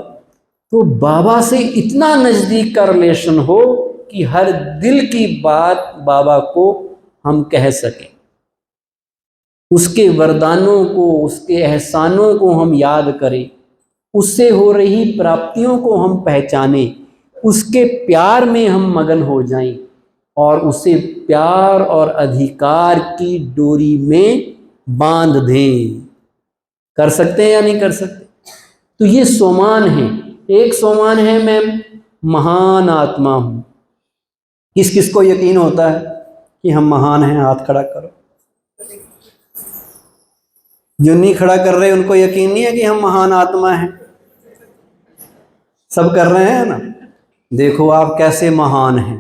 तो बाबा से इतना नजदीक का रिलेशन हो कि हर दिल की बात बाबा को हम कह सकें, उसके वरदानों को, उसके एहसानों को हम याद करें, उससे हो रही प्राप्तियों को हम पहचाने, उसके प्यार में हम मगन हो जाएं और उसे प्यार और अधिकार की डोरी में बांध दें। कर सकते हैं या नहीं कर सकते? तो ये सोमान है। एक सोमान है मैं महान आत्मा हूं। किस किस को यकीन होता है कि हम महान हैं? हाथ खड़ा करो। जो नहीं खड़ा कर रहे उनको यकीन नहीं है कि हम महान आत्मा हैं? सब कर रहे हैं ना। देखो आप कैसे महान हैं।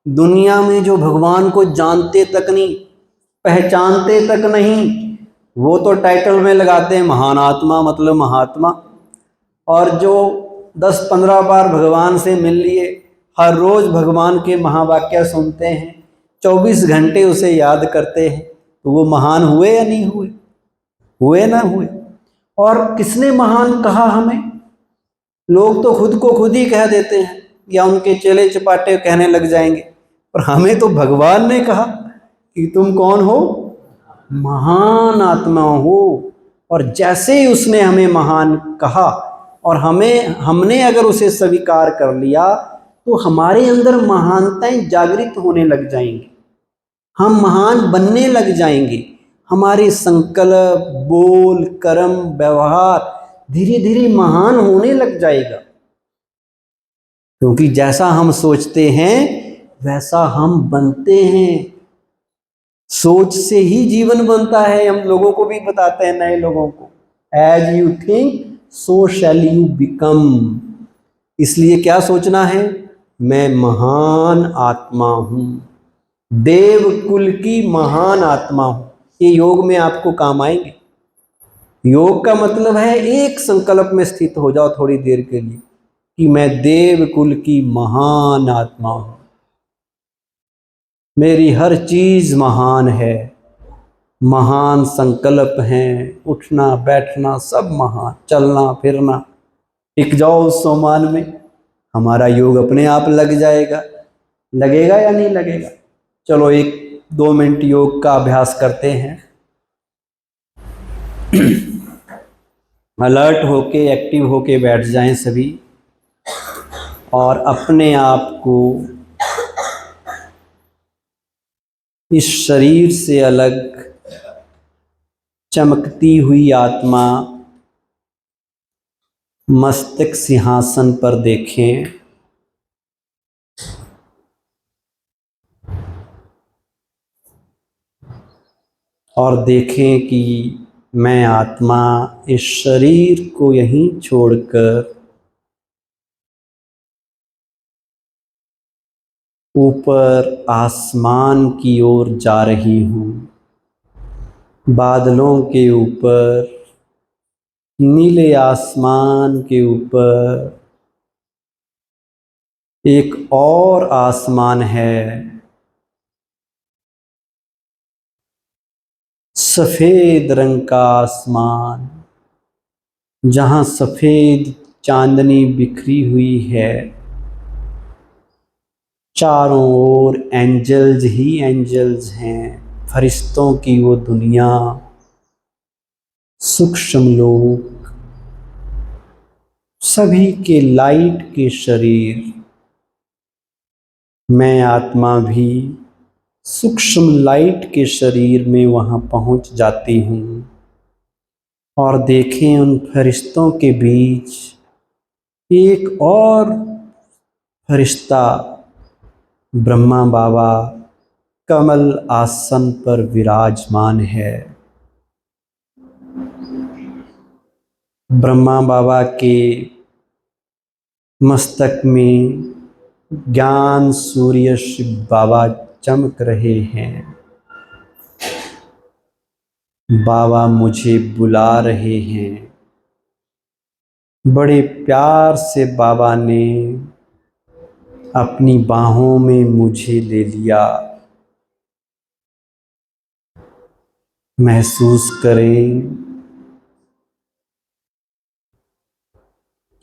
दुनिया में जो भगवान को जानते तक नहीं, पहचानते तक नहीं, वो तो टाइटल में लगाते हैं महान आत्मा मतलब महात्मा। और जो 10-15 बार भगवान से मिल लिए, हर रोज भगवान के महावाक्य सुनते हैं, 24 घंटे उसे याद करते हैं, तो वो महान हुए या नहीं हुए? हुए ना हुए। और किसने महान कहा हमें? लोग तो खुद को खुद ही कह देते हैं या उनके चेले चपाटे कहने लग जाएंगे, पर हमें तो भगवान ने कहा कि तुम कौन हो? महान आत्मा हो। और जैसे ही उसने हमें महान कहा और हमने अगर उसे स्वीकार कर लिया, तो हमारे अंदर महानताएं जागृत होने लग जाएंगी, हम महान बनने लग जाएंगे। हमारे संकल्प, बोल, कर्म, व्यवहार धीरे धीरे महान होने लग जाएगा। क्योंकि जैसा हम सोचते हैं वैसा हम बनते हैं। सोच से ही जीवन बनता है। हम लोगों को भी बताते हैं, नए लोगों को, as you think so shall you become. इसलिए क्या सोचना है? मैं महान आत्मा हूं, देव कुल की महान आत्मा हूं। ये योग में आपको काम आएंगे। योग का मतलब है एक संकल्प में स्थित हो जाओ थोड़ी देर के लिए कि मैं देव कुल की महान आत्मा हूं, मेरी हर चीज महान है, महान संकल्प हैं, उठना बैठना सब महान, चलना फिरना। टिक जाओ उस सोमान में, हमारा योग अपने आप लग जाएगा। लगेगा या नहीं लगेगा? चलो 1-2 मिनट योग का अभ्यास करते हैं। अलर्ट होके एक्टिव होके बैठ जाएं सभी, और अपने आप को इस शरीर से अलग चमकती हुई आत्मा मस्तक सिंहासन पर देखें। और देखें कि मैं आत्मा इस शरीर को यहीं छोड़कर ऊपर आसमान की ओर जा रही हूँ। बादलों के ऊपर, नीले आसमान के ऊपर एक और आसमान है, सफेद रंग का आसमान, जहां सफेद चांदनी बिखरी हुई है। चारों ओर एंजल्स ही एंजल्स हैं, फरिश्तों की वो दुनिया, सूक्ष्म लोक, सभी के लाइट के शरीर। मैं आत्मा भी सूक्ष्म लाइट के शरीर में वहां पहुंच जाती हूँ। और देखें उन फरिश्तों के बीच एक और फरिश्ता, ब्रह्मा बाबा कमल आसन पर विराजमान है। ब्रह्मा बाबा के मस्तक में ज्ञान सूर्य शिव बाबा चमक रहे हैं। बाबा मुझे बुला रहे हैं। बड़े प्यार से बाबा ने अपनी बाहों में मुझे ले लिया। महसूस करें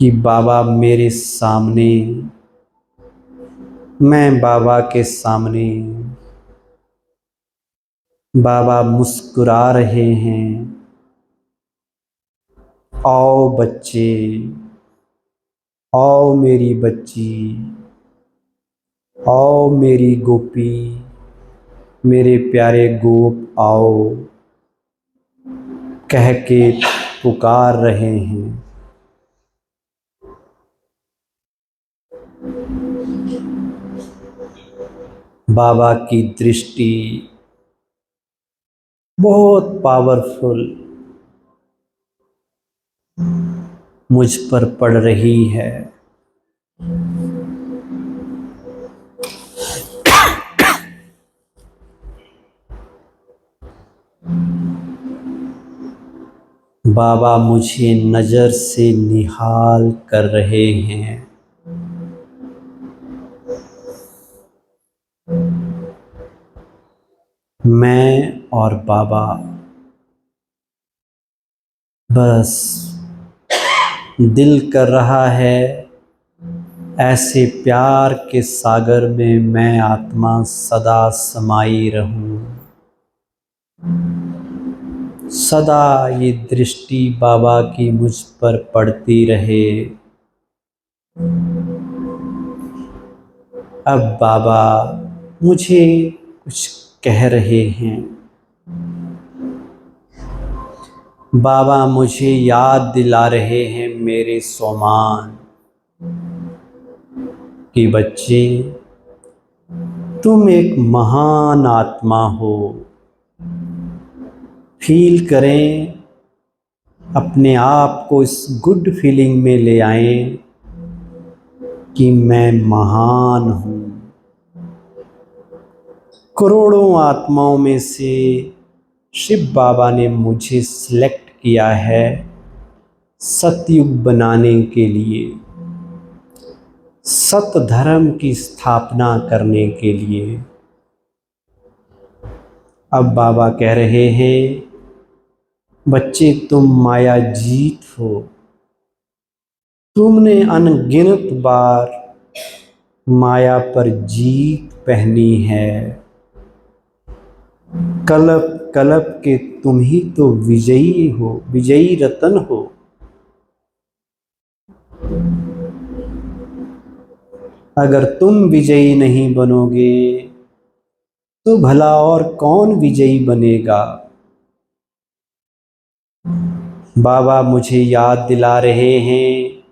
कि बाबा मेरे सामने, मैं बाबा के सामने। बाबा मुस्कुरा रहे हैं। आओ बच्चे, आओ मेरी बच्ची, आओ मेरी गोपी, मेरे प्यारे गोप आओ, कह के पुकार रहे हैं। बाबा की दृष्टि बहुत पावरफुल मुझ पर पड़ रही है। बाबा मुझे नजर से निहाल कर रहे हैं। मैं और बाबा बस दिल कर रहा है ऐसे प्यार के सागर में मैं आत्मा सदा समाई रहूं। सदा ये दृष्टि बाबा की मुझ पर पड़ती रहे। अब बाबा मुझे कुछ कह रहे हैं। बाबा मुझे याद दिला रहे हैं मेरे सोमान कि बच्चे, तुम एक महान आत्मा हो। फील करें, अपने आप को इस गुड फीलिंग में ले आएं कि मैं महान हूँ। करोड़ों आत्माओं में से शिव बाबा ने मुझे सिलेक्ट किया है सतयुग बनाने के लिए, सत धर्म की स्थापना करने के लिए। अब बाबा कह रहे हैं, बच्चे तुम माया जीत हो, तुमने अनगिनत बार माया पर जीत पहनी है। कलप कलप के तुम ही तो विजयी हो, विजयी रतन हो। अगर तुम विजयी नहीं बनोगे तो भला और कौन विजयी बनेगा। बाबा मुझे याद दिला रहे हैं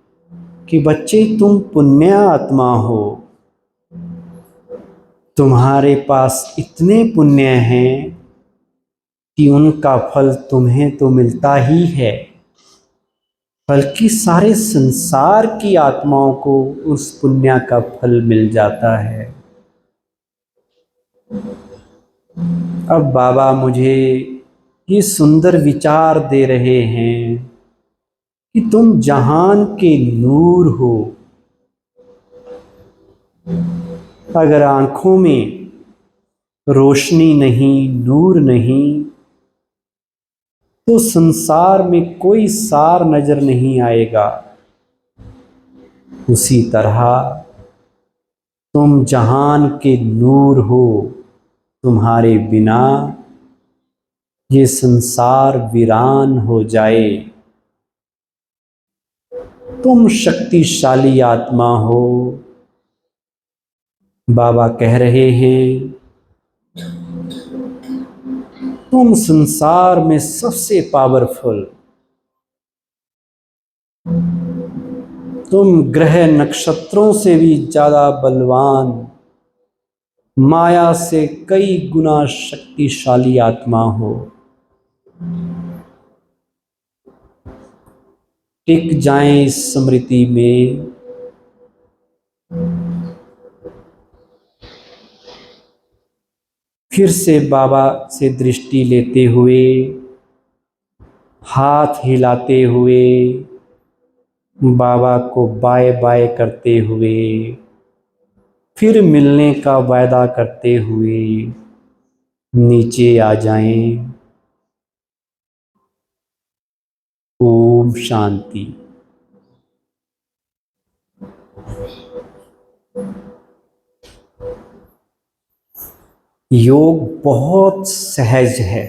कि बच्चे तुम पुण्य आत्मा हो, तुम्हारे पास इतने पुण्य हैं कि उनका फल तुम्हें तो मिलता ही है, बल्कि सारे संसार की आत्माओं को उस पुण्य का फल मिल जाता है। अब बाबा मुझे ये सुंदर विचार दे रहे हैं कि तुम जहान के नूर हो। अगर आंखों में रोशनी नहीं, नूर नहीं, तो संसार में कोई सार नजर नहीं आएगा। उसी तरह तुम जहान के नूर हो, तुम्हारे बिना ये संसार वीरान हो जाए। तुम शक्तिशाली आत्मा हो। बाबा कह रहे हैं, तुम संसार में सबसे पावरफुल, तुम ग्रह नक्षत्रों से भी ज्यादा बलवान, माया से कई गुना शक्तिशाली आत्मा हो। टिक जाएं इस स्मृति में। फिर से बाबा से दृष्टि लेते हुए, हाथ हिलाते हुए, बाबा को बाय बाय करते हुए, फिर मिलने का वायदा करते हुए नीचे आ जाएं। ओम शांति। योग बहुत सहज है,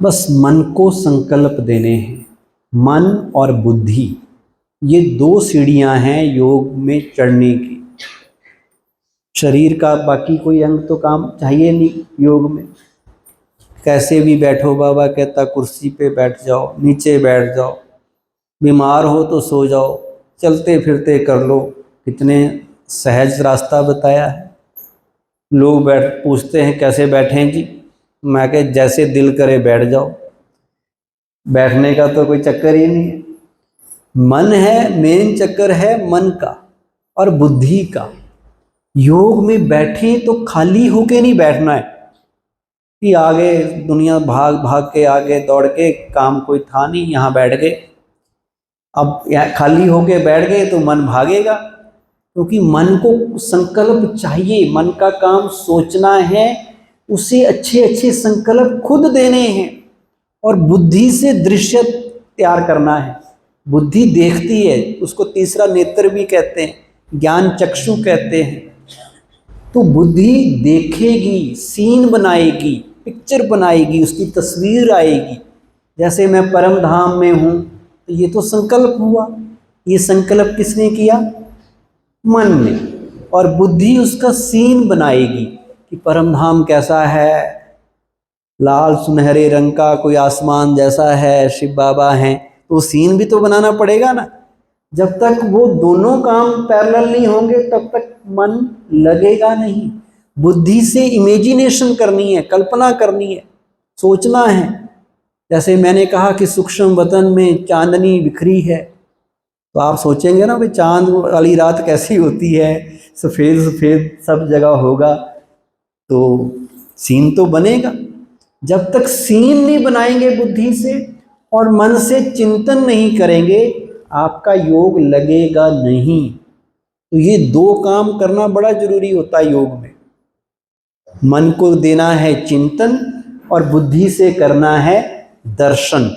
बस मन को संकल्प देने हैं। मन और बुद्धि, ये दो सीढ़ियां हैं योग में चढ़ने की। शरीर का बाकी कोई अंग तो काम चाहिए नहीं योग में। कैसे भी बैठो, बाबा कहता कुर्सी पे बैठ जाओ, नीचे बैठ जाओ, बीमार हो तो सो जाओ, चलते फिरते कर लो। कितने सहज रास्ता बताया है। लोग पूछते हैं कैसे बैठें जी, मैं कह जैसे दिल करे बैठ जाओ। बैठने का तो कोई चक्कर ही नहीं है। मन है, मेन चक्कर है मन का और बुद्धि का। योग में बैठे तो खाली होके नहीं बैठना है कि आगे दुनिया भाग भाग के आगे दौड़ के काम कोई था नहीं, यहाँ बैठ गए। अब यहाँ खाली होके बैठ गए तो मन भागेगा, क्योंकि मन को संकल्प चाहिए। मन का काम सोचना है, उसे अच्छे अच्छे संकल्प खुद देने हैं और बुद्धि से दृश्य तैयार करना है। बुद्धि देखती है, उसको तीसरा नेत्र भी कहते हैं, ज्ञान चक्षु कहते हैं। तो बुद्धि देखेगी, सीन बनाएगी, पिक्चर बनाएगी, उसकी तस्वीर आएगी। जैसे मैं परम धाम में हूँ, तो ये तो संकल्प हुआ। ये संकल्प किसने किया? मन ने। और बुद्धि उसका सीन बनाएगी कि परम धाम कैसा है, लाल सुनहरे रंग का कोई आसमान जैसा है, शिव बाबा हैं, तो सीन भी तो बनाना पड़ेगा ना। जब तक वो दोनों काम पैरेलल नहीं होंगे तब तक मन लगेगा नहीं। बुद्धि से इमेजिनेशन करनी है, कल्पना करनी है, सोचना है। जैसे मैंने कहा कि सूक्ष्म वतन में चांदनी बिखरी है, तो आप सोचेंगे ना भाई चांद वाली रात कैसी होती है, सफ़ेद सफ़ेद सब जगह होगा, तो सीन तो बनेगा। जब तक सीन नहीं बनाएंगे बुद्धि से और मन से चिंतन नहीं करेंगे, आपका योग लगेगा नहीं। तो ये दो काम करना बड़ा जरूरी होता है योग में। मन को देना है चिंतन और बुद्धि से करना है दर्शन।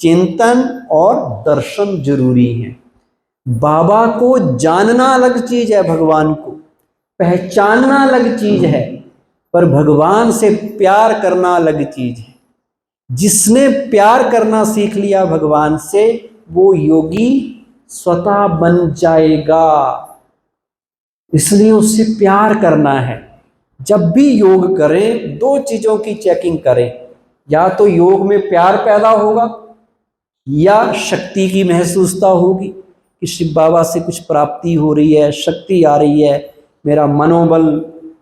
चिंतन और दर्शन जरूरी है। बाबा को जानना अलग चीज है, भगवान को पहचानना अलग चीज है, पर भगवान से प्यार करना अलग चीज है। जिसने प्यार करना सीख लिया भगवान से, वो योगी स्वतः बन जाएगा। इसलिए उससे प्यार करना है। जब भी योग करें, दो चीजों की चेकिंग करें, या तो योग में प्यार पैदा होगा या शक्ति की महसूसता होगी कि शिव बाबा से कुछ प्राप्ति हो रही है, शक्ति आ रही है, मेरा मनोबल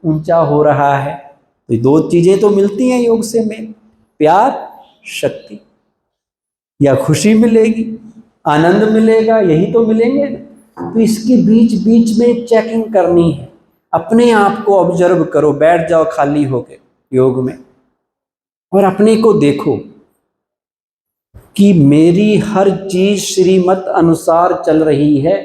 ऊंचा हो रहा है। तो दो चीजें तो मिलती हैं योग से में, प्यार शक्ति। या खुशी मिलेगी, आनंद मिलेगा, यही तो मिलेंगे। तो इसके बीच बीच में चेकिंग करनी है। अपने आप को ऑब्जर्व करो, बैठ जाओ खाली होके योग में और अपने को देखो कि मेरी हर चीज श्रीमत अनुसार चल रही है।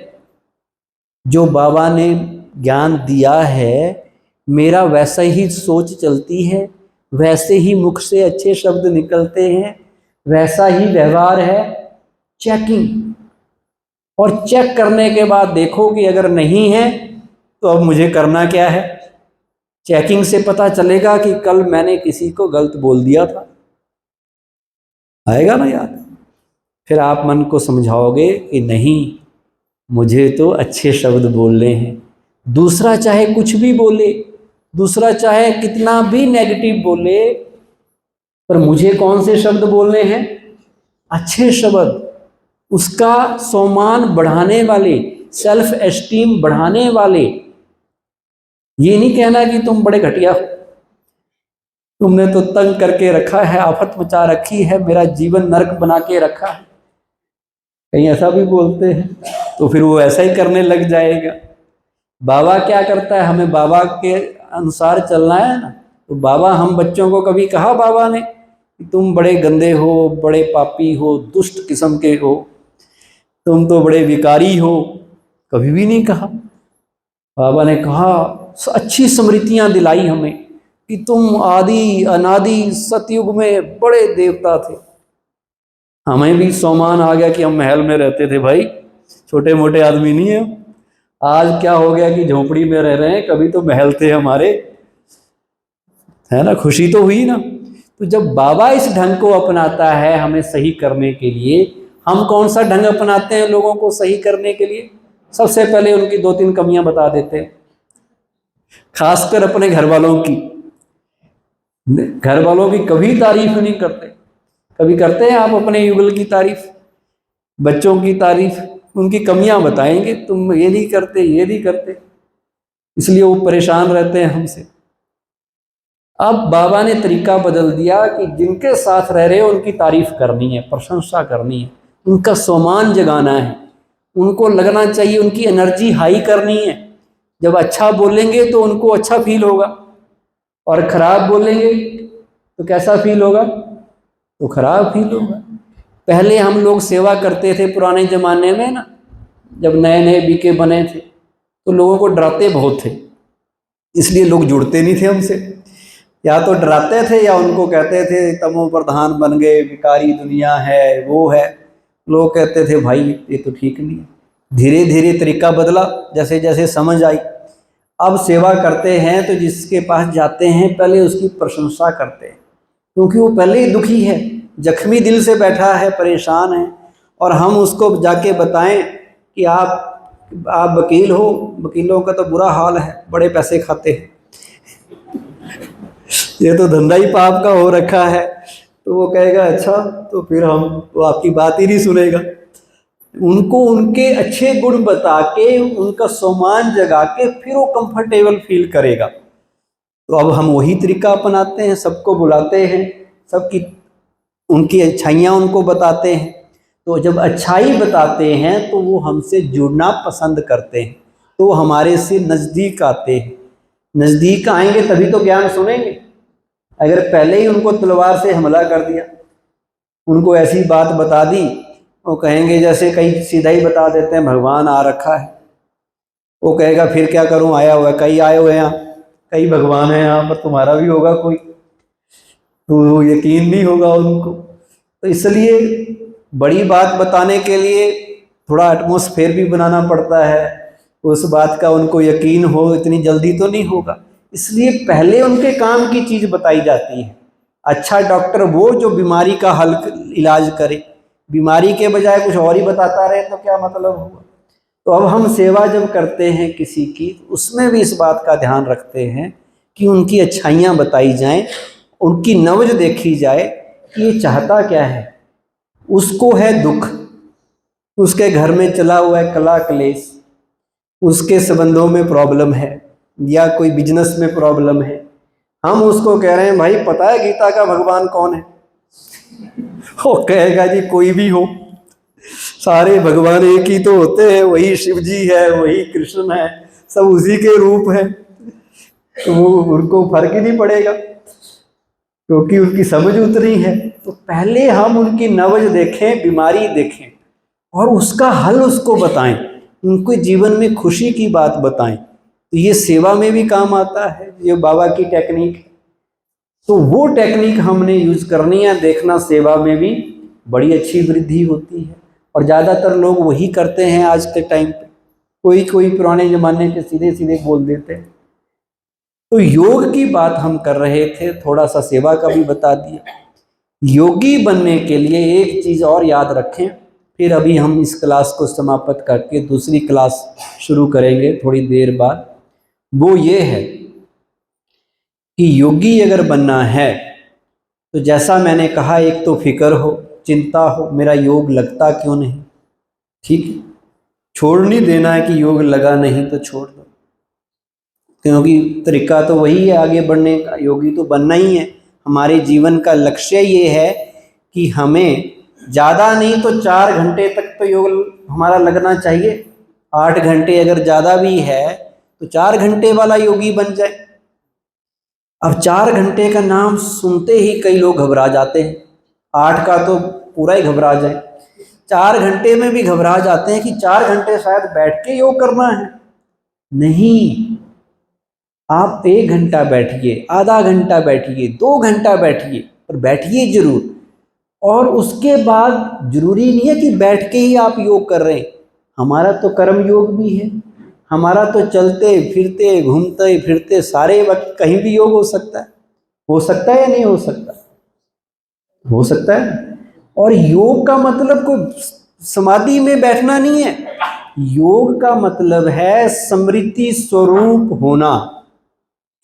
जो बाबा ने ज्ञान दिया है, मेरा वैसा ही सोच चलती है, वैसे ही मुख से अच्छे शब्द निकलते हैं, वैसा ही व्यवहार है। चेकिंग, और चेक करने के बाद देखो कि अगर नहीं है तो अब मुझे करना क्या है। चेकिंग से पता चलेगा कि कल मैंने किसी को गलत बोल दिया था, आएगा ना याद। फिर आप मन को समझाओगे कि नहीं, मुझे तो अच्छे शब्द बोलने हैं। दूसरा चाहे कुछ भी बोले, दूसरा चाहे कितना भी नेगेटिव बोले, पर मुझे कौन से शब्द बोलने हैं? अच्छे शब्द, उसका सम्मान बढ़ाने वाले, सेल्फ एस्टीम बढ़ाने वाले। ये नहीं कहना कि तुम बड़े घटिया हो, तुमने तो तंग करके रखा है, आफत मचा रखी है, मेरा जीवन नरक बना के रखा है। कहीं ऐसा भी बोलते हैं, तो फिर वो ऐसा ही करने लग जाएगा। बाबा क्या करता है, हमें बाबा के अनुसार चलना है ना। तो बाबा, हम बच्चों को कभी कहा बाबा ने कि तुम बड़े गंदे हो, बड़े पापी हो, दुष्ट किस्म के हो, तुम तो बड़े विकारी हो? कभी भी नहीं कहा। बाबा ने कहा, अच्छी स्मृतियां दिलाई हमें कि तुम आदि अनादि सतयुग में बड़े देवता थे। हमें भी सम्मान आ गया कि हम महल में रहते थे, भाई छोटे मोटे आदमी नहीं है। आज क्या हो गया कि झोपड़ी में रह रहे हैं, कभी तो महल थे हमारे, है ना। खुशी तो हुई ना। तो जब बाबा इस ढंग को अपनाता है हमें सही करने के लिए, हम कौन सा ढंग अपनाते हैं लोगों को सही करने के लिए? सबसे पहले उनकी दो तीन कमियां बता देते हैं, खासकर अपने घर वालों की। घर वालों की कभी तारीफ नहीं करते। कभी करते हैं आप अपने युगल की तारीफ, बच्चों की तारीफ? उनकी कमियां बताएंगे, तुम ये नहीं करते, ये नहीं करते, इसलिए वो परेशान रहते हैं हमसे। अब बाबा ने तरीका बदल दिया कि जिनके साथ रह रहे हो उनकी तारीफ करनी है, प्रशंसा करनी है, उनका सम्मान जगाना है, उनको लगना चाहिए, उनकी एनर्जी हाई करनी है। जब अच्छा बोलेंगे तो उनको अच्छा फील होगा, और खराब बोलेंगे तो कैसा फील होगा? तो खराब फील होगा। पहले हम लोग सेवा करते थे पुराने जमाने में ना, जब नए नए बीके बने थे, तो लोगों को डराते बहुत थे, इसलिए लोग जुड़ते नहीं थे हमसे। या तो डराते थे या उनको कहते थे तमो प्रधान बन गए, भिखारी दुनिया है, वो है। लोग कहते थे भाई ये तो ठीक नहीं है। धीरे धीरे तरीका बदला, जैसे जैसे समझ आई। अब सेवा करते हैं तो जिसके पास जाते हैं पहले उसकी प्रशंसा करते हैं, क्योंकि वो पहले ही दुखी है, जख्मी दिल से बैठा है, परेशान है। और हम उसको जाके बताएं कि आप वकील हो, वकीलों का तो बुरा हाल है, बड़े पैसे खाते हैं, ये तो धंधा ही पाप का हो रखा है। तो वो कहेगा अच्छा, तो फिर हम तो आपकी बात ही नहीं सुनेगा। उनको उनके अच्छे गुण बता के, उनका सम्मान जगा के, फिर वो कंफर्टेबल फील करेगा। तो अब हम वही तरीका अपनाते हैं, सबको बुलाते हैं, सबकी उनकी अच्छाइयाँ उनको बताते हैं। तो जब अच्छाई बताते हैं तो वो हमसे जुड़ना पसंद करते हैं, तो वो हमारे से नज़दीक आते हैं। नज़दीक आएंगे तभी तो ज्ञान सुनेंगे। अगर पहले ही उनको तलवार से हमला कर दिया, उनको ऐसी बात बता दी, वो कहेंगे, जैसे कई सीधा ही बता देते हैं भगवान आ रखा है, वो कहेगा फिर क्या करूं, आया हुआ है, कई आए हुए हैं यहाँ, कई भगवान है यहाँ पर, तुम्हारा भी होगा कोई, तो यकीन नहीं होगा उनको। तो इसलिए बड़ी बात बताने के लिए थोड़ा एटमॉस्फेयर भी बनाना पड़ता है, उस बात का उनको यकीन हो, इतनी जल्दी तो नहीं होगा। इसलिए पहले उनके काम की चीज़ बताई जाती है। अच्छा डॉक्टर वो जो बीमारी का हल इलाज करे, बीमारी के बजाय कुछ और ही बताता रहे तो क्या मतलब हुआ। तो अब हम सेवा जब करते हैं किसी की, उसमें भी इस बात का ध्यान रखते हैं कि उनकी अच्छाइयाँ बताई जाएं, उनकी नब्ज देखी जाए कि ये चाहता क्या है। उसको है दुख, उसके घर में चला हुआ है कला क्लेश, उसके संबंधों में प्रॉब्लम है या कोई बिजनेस में प्रॉब्लम है, हम उसको कह रहे हैं भाई पता है गीता का भगवान कौन है, वो कहेगा जी कोई भी हो, सारे भगवान एक ही तो होते हैं, वही शिव जी है, वही कृष्ण है, सब उसी के रूप हैं। तो वो उनको फर्क ही नहीं पड़ेगा क्योंकि उनकी समझ उतनी है। तो पहले हम उनकी नब्ज देखें, बीमारी देखें और उसका हल उसको बताएं, उनके जीवन में खुशी की बात बताएं। तो ये सेवा में भी काम आता है, ये बाबा की टेक्निक है। तो वो टेक्निक हमने यूज करनी है, देखना सेवा में भी बड़ी अच्छी वृद्धि होती है और ज़्यादातर लोग वही करते हैं आज के टाइम पे। कोई कोई पुराने ज़माने के सीधे सीधे बोल देते हैं। तो योग की बात हम कर रहे थे, थोड़ा सा सेवा का भी बता दिया। योगी बनने के लिए एक चीज़ और याद रखें, फिर अभी हम इस क्लास को समाप्त करके दूसरी क्लास शुरू करेंगे थोड़ी देर बाद। वो ये है कि योगी अगर बनना है तो जैसा मैंने कहा, एक तो फिक्र हो, चिंता हो, मेरा योग लगता क्यों नहीं, ठीक है, छोड़ नहीं देना है कि योग लगा नहीं तो छोड़ दो, क्योंकि तरीका तो वही है आगे बढ़ने का, योगी तो बनना ही है। हमारे जीवन का लक्ष्य ये है कि हमें ज़्यादा नहीं तो 4 घंटे तक तो योग हमारा लगना चाहिए। 8 घंटे अगर ज़्यादा भी है तो 4 घंटे वाला योगी बन जाए। अब 4 घंटे का नाम सुनते ही कई लोग घबरा जाते हैं, 8 का तो पूरा ही घबरा जाए, 4 घंटे में भी घबरा जाते हैं कि 4 घंटे शायद बैठ के योग करना है। नहीं, आप 1 घंटा बैठिए, आधा घंटा बैठिए, 2 घंटा बैठिए, पर बैठिए जरूर। और उसके बाद जरूरी नहीं है कि बैठ के ही आप योग कर रहे हैं, हमारा तो कर्म योग भी है, हमारा तो चलते फिरते घूमते फिरते सारे वक्त कहीं भी योग हो सकता है। हो सकता है या नहीं हो सकता? हो सकता है। और योग का मतलब कोई समाधि में बैठना नहीं है, योग का मतलब है स्मृति स्वरूप होना।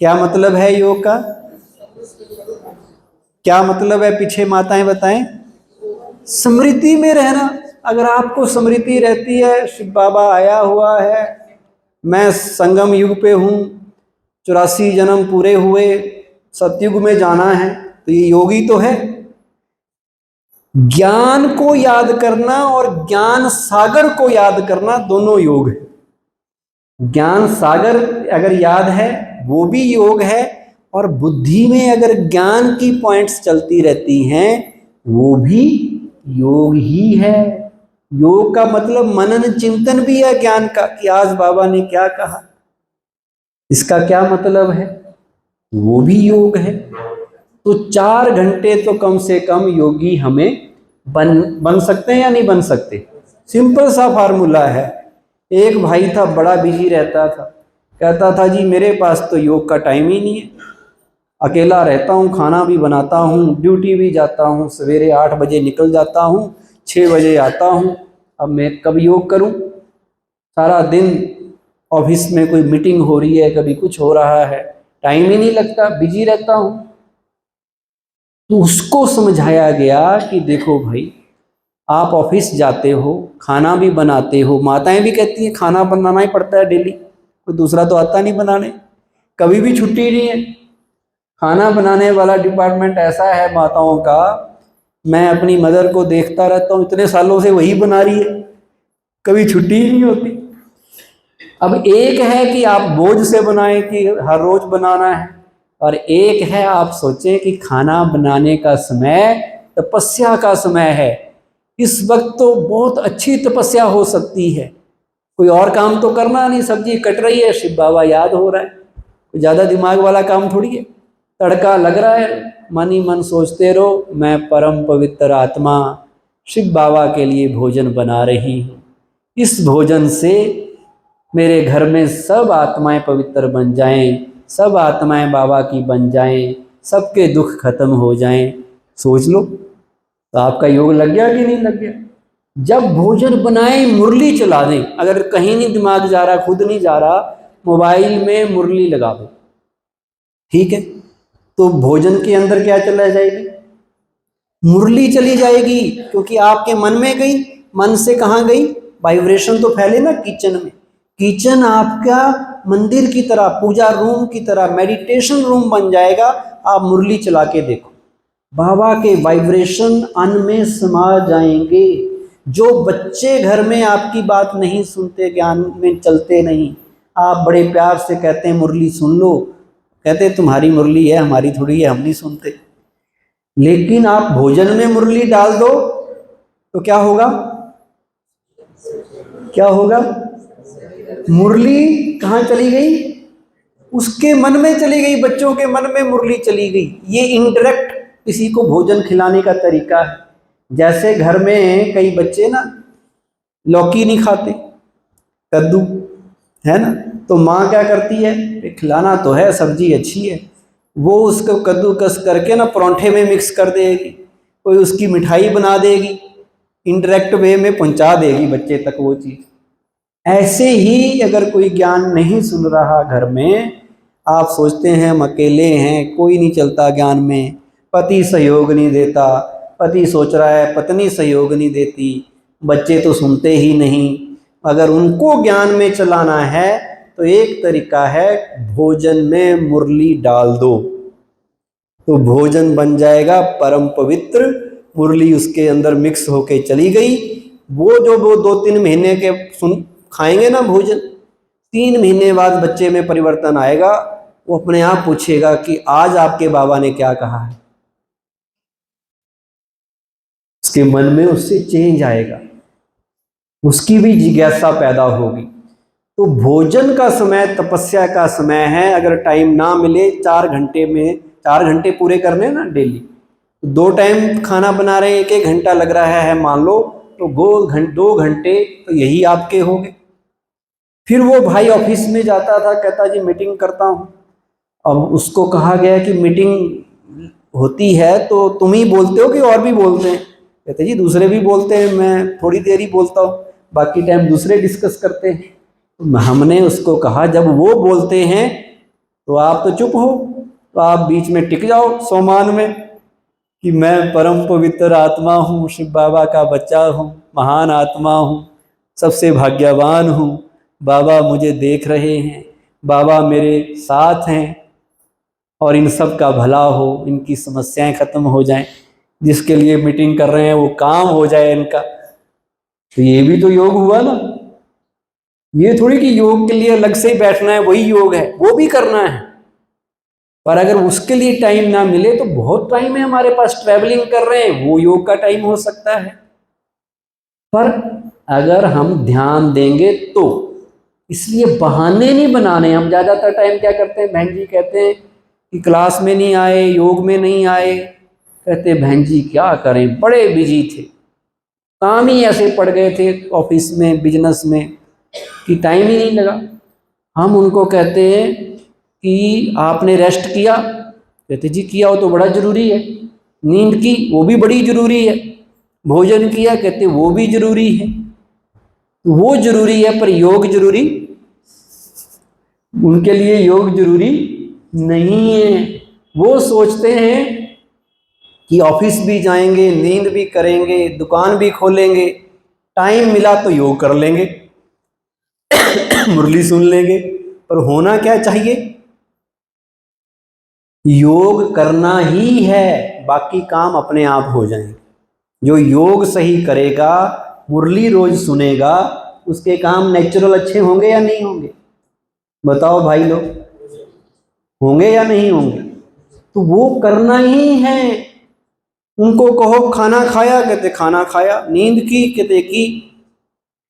क्या मतलब है योग का? क्या मतलब है, पीछे माताएं बताएं। स्मृति में रहना। अगर आपको स्मृति रहती है शिव बाबा आया हुआ है, मैं संगम युग पे हूँ, 84 जन्म पूरे हुए, सतयुग में जाना है, तो ये योगी तो है। ज्ञान को याद करना और ज्ञान सागर को याद करना दोनों योग है। ज्ञान सागर अगर याद है वो भी योग है, और बुद्धि में अगर ज्ञान की पॉइंट्स चलती रहती हैं वो भी योग ही है। योग का मतलब मनन चिंतन भी है ज्ञान का, कि आज बाबा ने क्या कहा, इसका क्या मतलब है, वो भी योग है। तो 4 घंटे तो कम से कम योगी हमें बन सकते हैं या नहीं बन सकते? सिंपल सा फार्मूला है। एक भाई था, बड़ा बिजी रहता था, कहता था जी मेरे पास तो योग का टाइम ही नहीं है, अकेला रहता हूँ, खाना भी बनाता हूँ, ड्यूटी भी जाता हूँ, सवेरे 8 बजे निकल जाता हूँ, 6 बजे आता हूँ, अब मैं कब योग करूँ? सारा दिन ऑफिस में कोई मीटिंग हो रही है, कभी कुछ हो रहा है, टाइम ही नहीं लगता, बिजी रहता हूँ। तो उसको समझाया गया कि देखो भाई, आप ऑफिस जाते हो, खाना भी बनाते हो, माताएं भी कहती हैं खाना बनाना ही पड़ता है डेली, कोई दूसरा तो आता नहीं बनाने, कभी भी छुट्टी नहीं है। खाना बनाने वाला डिपार्टमेंट ऐसा है माताओं का, मैं अपनी मदर को देखता रहता हूँ, इतने सालों से वही बना रही है, कभी छुट्टी ही नहीं होती। अब एक है कि आप बोझ से बनाएं कि हर रोज बनाना है, और एक है आप सोचें कि खाना बनाने का समय तपस्या का समय है। इस वक्त तो बहुत अच्छी तपस्या हो सकती है, कोई और काम तो करना नहीं, सब्जी कट रही है, शिव बाबा याद हो रहा है, कोई ज़्यादा दिमाग वाला काम थोड़ी है। तड़का लग रहा है, मन ही मन सोचते रहो मैं परम पवित्र आत्मा शिव बाबा के लिए भोजन बना रही हूँ, इस भोजन से मेरे घर में सब आत्माएं पवित्र बन जाएं, सब आत्माएं बाबा की बन जाएं, सबके दुख खत्म हो जाएं। सोच लो तो आपका योग लग गया कि नहीं लग गया। जब भोजन बनाएं मुरली चला दें, अगर कहीं नहीं दिमाग जा रहा, खुद नहीं जा रहा, मोबाइल में मुरली लगा दो, ठीक है, तो भोजन के अंदर क्या चला जाएगी, मुरली चली जाएगी, क्योंकि आपके मन में गई, मन से कहाँ गई, वाइब्रेशन तो फैले ना किचन में। किचन आपका मंदिर की तरह, पूजा रूम की तरह, मेडिटेशन रूम बन जाएगा। आप मुरली चला के देखो, बाबा के वाइब्रेशन अन्न में समा जाएंगे। जो बच्चे घर में आपकी बात नहीं सुनते, ज्ञान में चलते नहीं, आप बड़े प्यार से कहते हैं मुरली सुन लो, कहते तुम्हारी मुरली है, हमारी थोड़ी है, हम नहीं सुनते। लेकिन आप भोजन में मुरली डाल दो तो क्या होगा, क्या होगा, मुरली कहाँ चली गई, उसके मन में चली गई, बच्चों के मन में मुरली चली गई। ये इनडायरेक्ट किसी को भोजन खिलाने का तरीका है। जैसे घर में कई बच्चे ना लौकी नहीं खाते, कद्दू है ना, तो माँ क्या करती है, खिलाना तो है, सब्जी अच्छी है, वो उसको कद्दूकस करके ना परांठे में मिक्स कर देगी, कोई उसकी मिठाई बना देगी, इनडायरेक्ट वे में पहुंचा देगी बच्चे तक वो चीज़। ऐसे ही अगर कोई ज्ञान नहीं सुन रहा घर में, आप सोचते हैं हम अकेले हैं, कोई नहीं चलता ज्ञान में, पति सहयोग नहीं देता, पति सोच रहा है पत्नी सहयोग नहीं देती, बच्चे तो सुनते ही नहीं। अगर उनको ज्ञान में चलाना है तो एक तरीका है, भोजन में मुरली डाल दो, तो भोजन बन जाएगा परम पवित्र। मुरली उसके अंदर मिक्स होके चली गई। वो जो वो 2-3 महीने के खाएंगे ना भोजन, 3 महीने बाद बच्चे में परिवर्तन आएगा। वो अपने आप पूछेगा कि आज आपके बाबा ने क्या कहा है, उसके मन में उससे चेंज आएगा, उसकी भी जिज्ञासा पैदा होगी। तो भोजन का समय तपस्या का समय है। अगर टाइम ना मिले, 4 घंटे में 4 घंटे पूरे करने ना डेली, 2 टाइम खाना बना रहे हैं, 1-1 घंटा लग रहा है मान लो, तो 2 घंटे तो यही आपके हो गए। फिर वो भाई ऑफिस में जाता था, कहता जी मीटिंग करता हूँ। अब उसको कहा गया कि मीटिंग होती है तो तुम ही बोलते हो कि और भी बोलते हैं, कहते जी दूसरे भी बोलते हैं, मैं थोड़ी देर ही बोलता हूँ, बाकी टाइम दूसरे डिस्कस करते हैं। तो हमने उसको कहा जब वो बोलते हैं तो आप तो चुप हो, तो आप बीच में टिक जाओ सोमान में कि मैं परम पवित्र आत्मा हूँ, शिव बाबा का बच्चा हूँ, महान आत्मा हूँ, सबसे भाग्यवान हूँ, बाबा मुझे देख रहे हैं, बाबा मेरे साथ हैं, और इन सब का भला हो, इनकी समस्याएं खत्म हो जाएं, जिसके लिए मीटिंग कर रहे हैं वो काम हो जाए इनका। तो ये भी तो योग हुआ ना। ये थोड़ी कि योग के लिए अलग से ही बैठना है वही योग है, वो भी करना है, पर अगर उसके लिए टाइम ना मिले तो बहुत टाइम है हमारे पास, ट्रैवलिंग कर रहे हैं, वो योग का टाइम हो सकता है। पर अगर हम ध्यान देंगे तो, इसलिए बहाने नहीं बनाने। हम ज़्यादातर टाइम क्या करते हैं, बहन जी कहते हैं कि क्लास में नहीं आए, योग में नहीं आए, कहते बहन जी क्या करें, बड़े बिजी थे, काम ही ऐसे पड़ गए थे ऑफिस में, बिजनेस में, कि टाइम ही नहीं लगा। हम उनको कहते हैं कि आपने रेस्ट किया, कहते जी किया हो तो बड़ा जरूरी है, नींद की वो भी बड़ी जरूरी है, भोजन किया, कहते वो भी जरूरी है। वो जरूरी है पर योग जरूरी, उनके लिए योग जरूरी नहीं है। वो सोचते हैं कि ऑफिस भी जाएंगे, नींद भी करेंगे, दुकान भी खोलेंगे, टाइम मिला तो योग कर लेंगे, मुरली सुन लेंगे। पर होना क्या चाहिए, योग करना ही है, बाकी काम अपने आप हो जाएंगे। जो योग सही करेगा, मुरली रोज सुनेगा, उसके काम नेचुरल अच्छे होंगे या नहीं होंगे, बताओ भाई लोग, होंगे या नहीं होंगे। तो वो करना ही है। उनको कहो खाना खाया, कहते खाना खाया। नींद की, कहते की।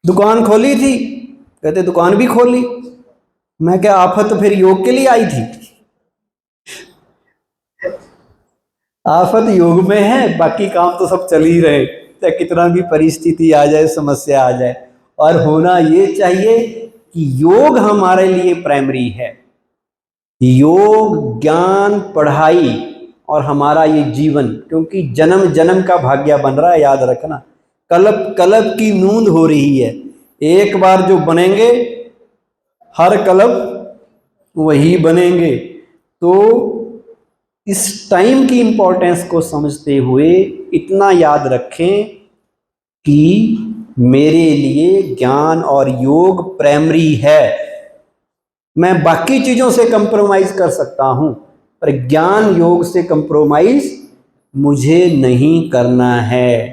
दुकान खोली थी, कहते दुकान भी खोली। मैं क्या, आफत तो फिर योग के लिए आई थी? आफत योग में है, बाकी काम तो सब चल ही रहे, चाहे कितना भी परिस्थिति आ जाए, समस्या आ जाए। और होना ये चाहिए कि योग हमारे लिए प्राइमरी है। योग, ज्ञान, पढ़ाई और हमारा ये जीवन, क्योंकि जन्म जन्म का भाग्य बन रहा है, याद रखना। कल्प कल्प की नूंद हो रही है। एक बार जो बनेंगे, हर कल्प वही बनेंगे। तो इस टाइम की इंपॉर्टेंस को समझते हुए इतना याद रखें कि मेरे लिए ज्ञान और योग प्राइमरी है। मैं बाकी चीजों से कंप्रोमाइज कर सकता हूं, पर ज्ञान योग से कंप्रोमाइज मुझे नहीं करना है,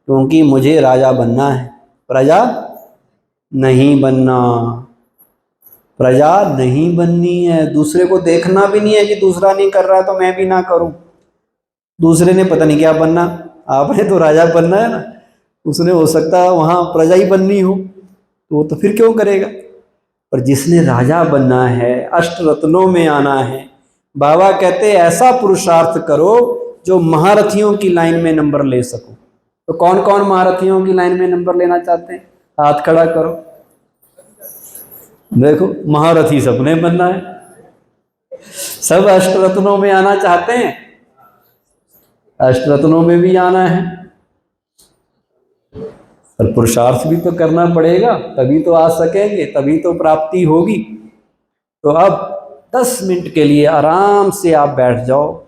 क्योंकि मुझे राजा बनना है, प्रजा नहीं बनना। प्रजा नहीं बननी है। दूसरे को देखना भी नहीं है कि दूसरा नहीं कर रहा तो मैं भी ना करूं। दूसरे ने पता नहीं क्या बनना, आपने तो राजा बनना है ना। उसने हो सकता है वहां प्रजा ही बननी हो, तो वो तो फिर क्यों करेगा। पर जिसने राजा बनना है, अष्ट रत्नों में आना है, बाबा कहते ऐसा पुरुषार्थ करो जो महारथियों की लाइन में नंबर ले सको। तो कौन कौन महारथियों की लाइन में नंबर लेना चाहते हैं? हाथ खड़ा करो। देखो, महारथी सबने बनना है, सब अष्टरत्नों में आना चाहते हैं, अष्टरत्नों में भी आना है। पर पुरुषार्थ भी तो करना पड़ेगा, तभी तो आ सकेंगे, तभी तो प्राप्ति होगी। तो अब 10 मिनट के लिए आराम से आप बैठ जाओ,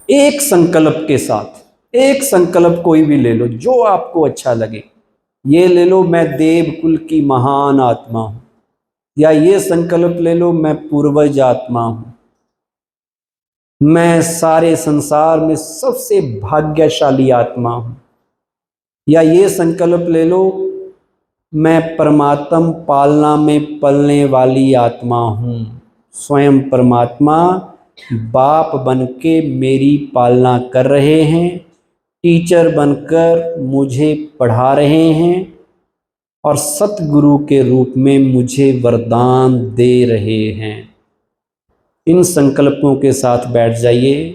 एक संकल्प के साथ। एक संकल्प कोई भी ले लो जो आपको अच्छा लगे। ये ले लो, मैं देवकुल की महान आत्मा हूं, या ये संकल्प ले लो, मैं पूर्वज आत्मा हूं, मैं सारे संसार में सबसे भाग्यशाली आत्मा हूं, या ये संकल्प ले लो, मैं परमात्म पालना में पलने वाली आत्मा हूं। स्वयं परमात्मा बाप बनके मेरी पालना कर रहे हैं, टीचर बनकर मुझे पढ़ा रहे हैं और सतगुरु के रूप में मुझे वरदान दे रहे हैं। इन संकल्पों के साथ बैठ जाइए।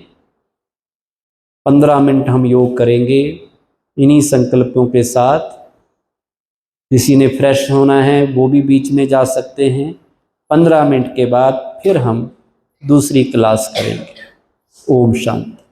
15 मिनट हम योग करेंगे इन्हीं संकल्पों के साथ। किसी ने फ्रेश होना है वो भी बीच में जा सकते हैं। 15 मिनट के बाद फिर हम दूसरी क्लास करेंगे। ओम शांति।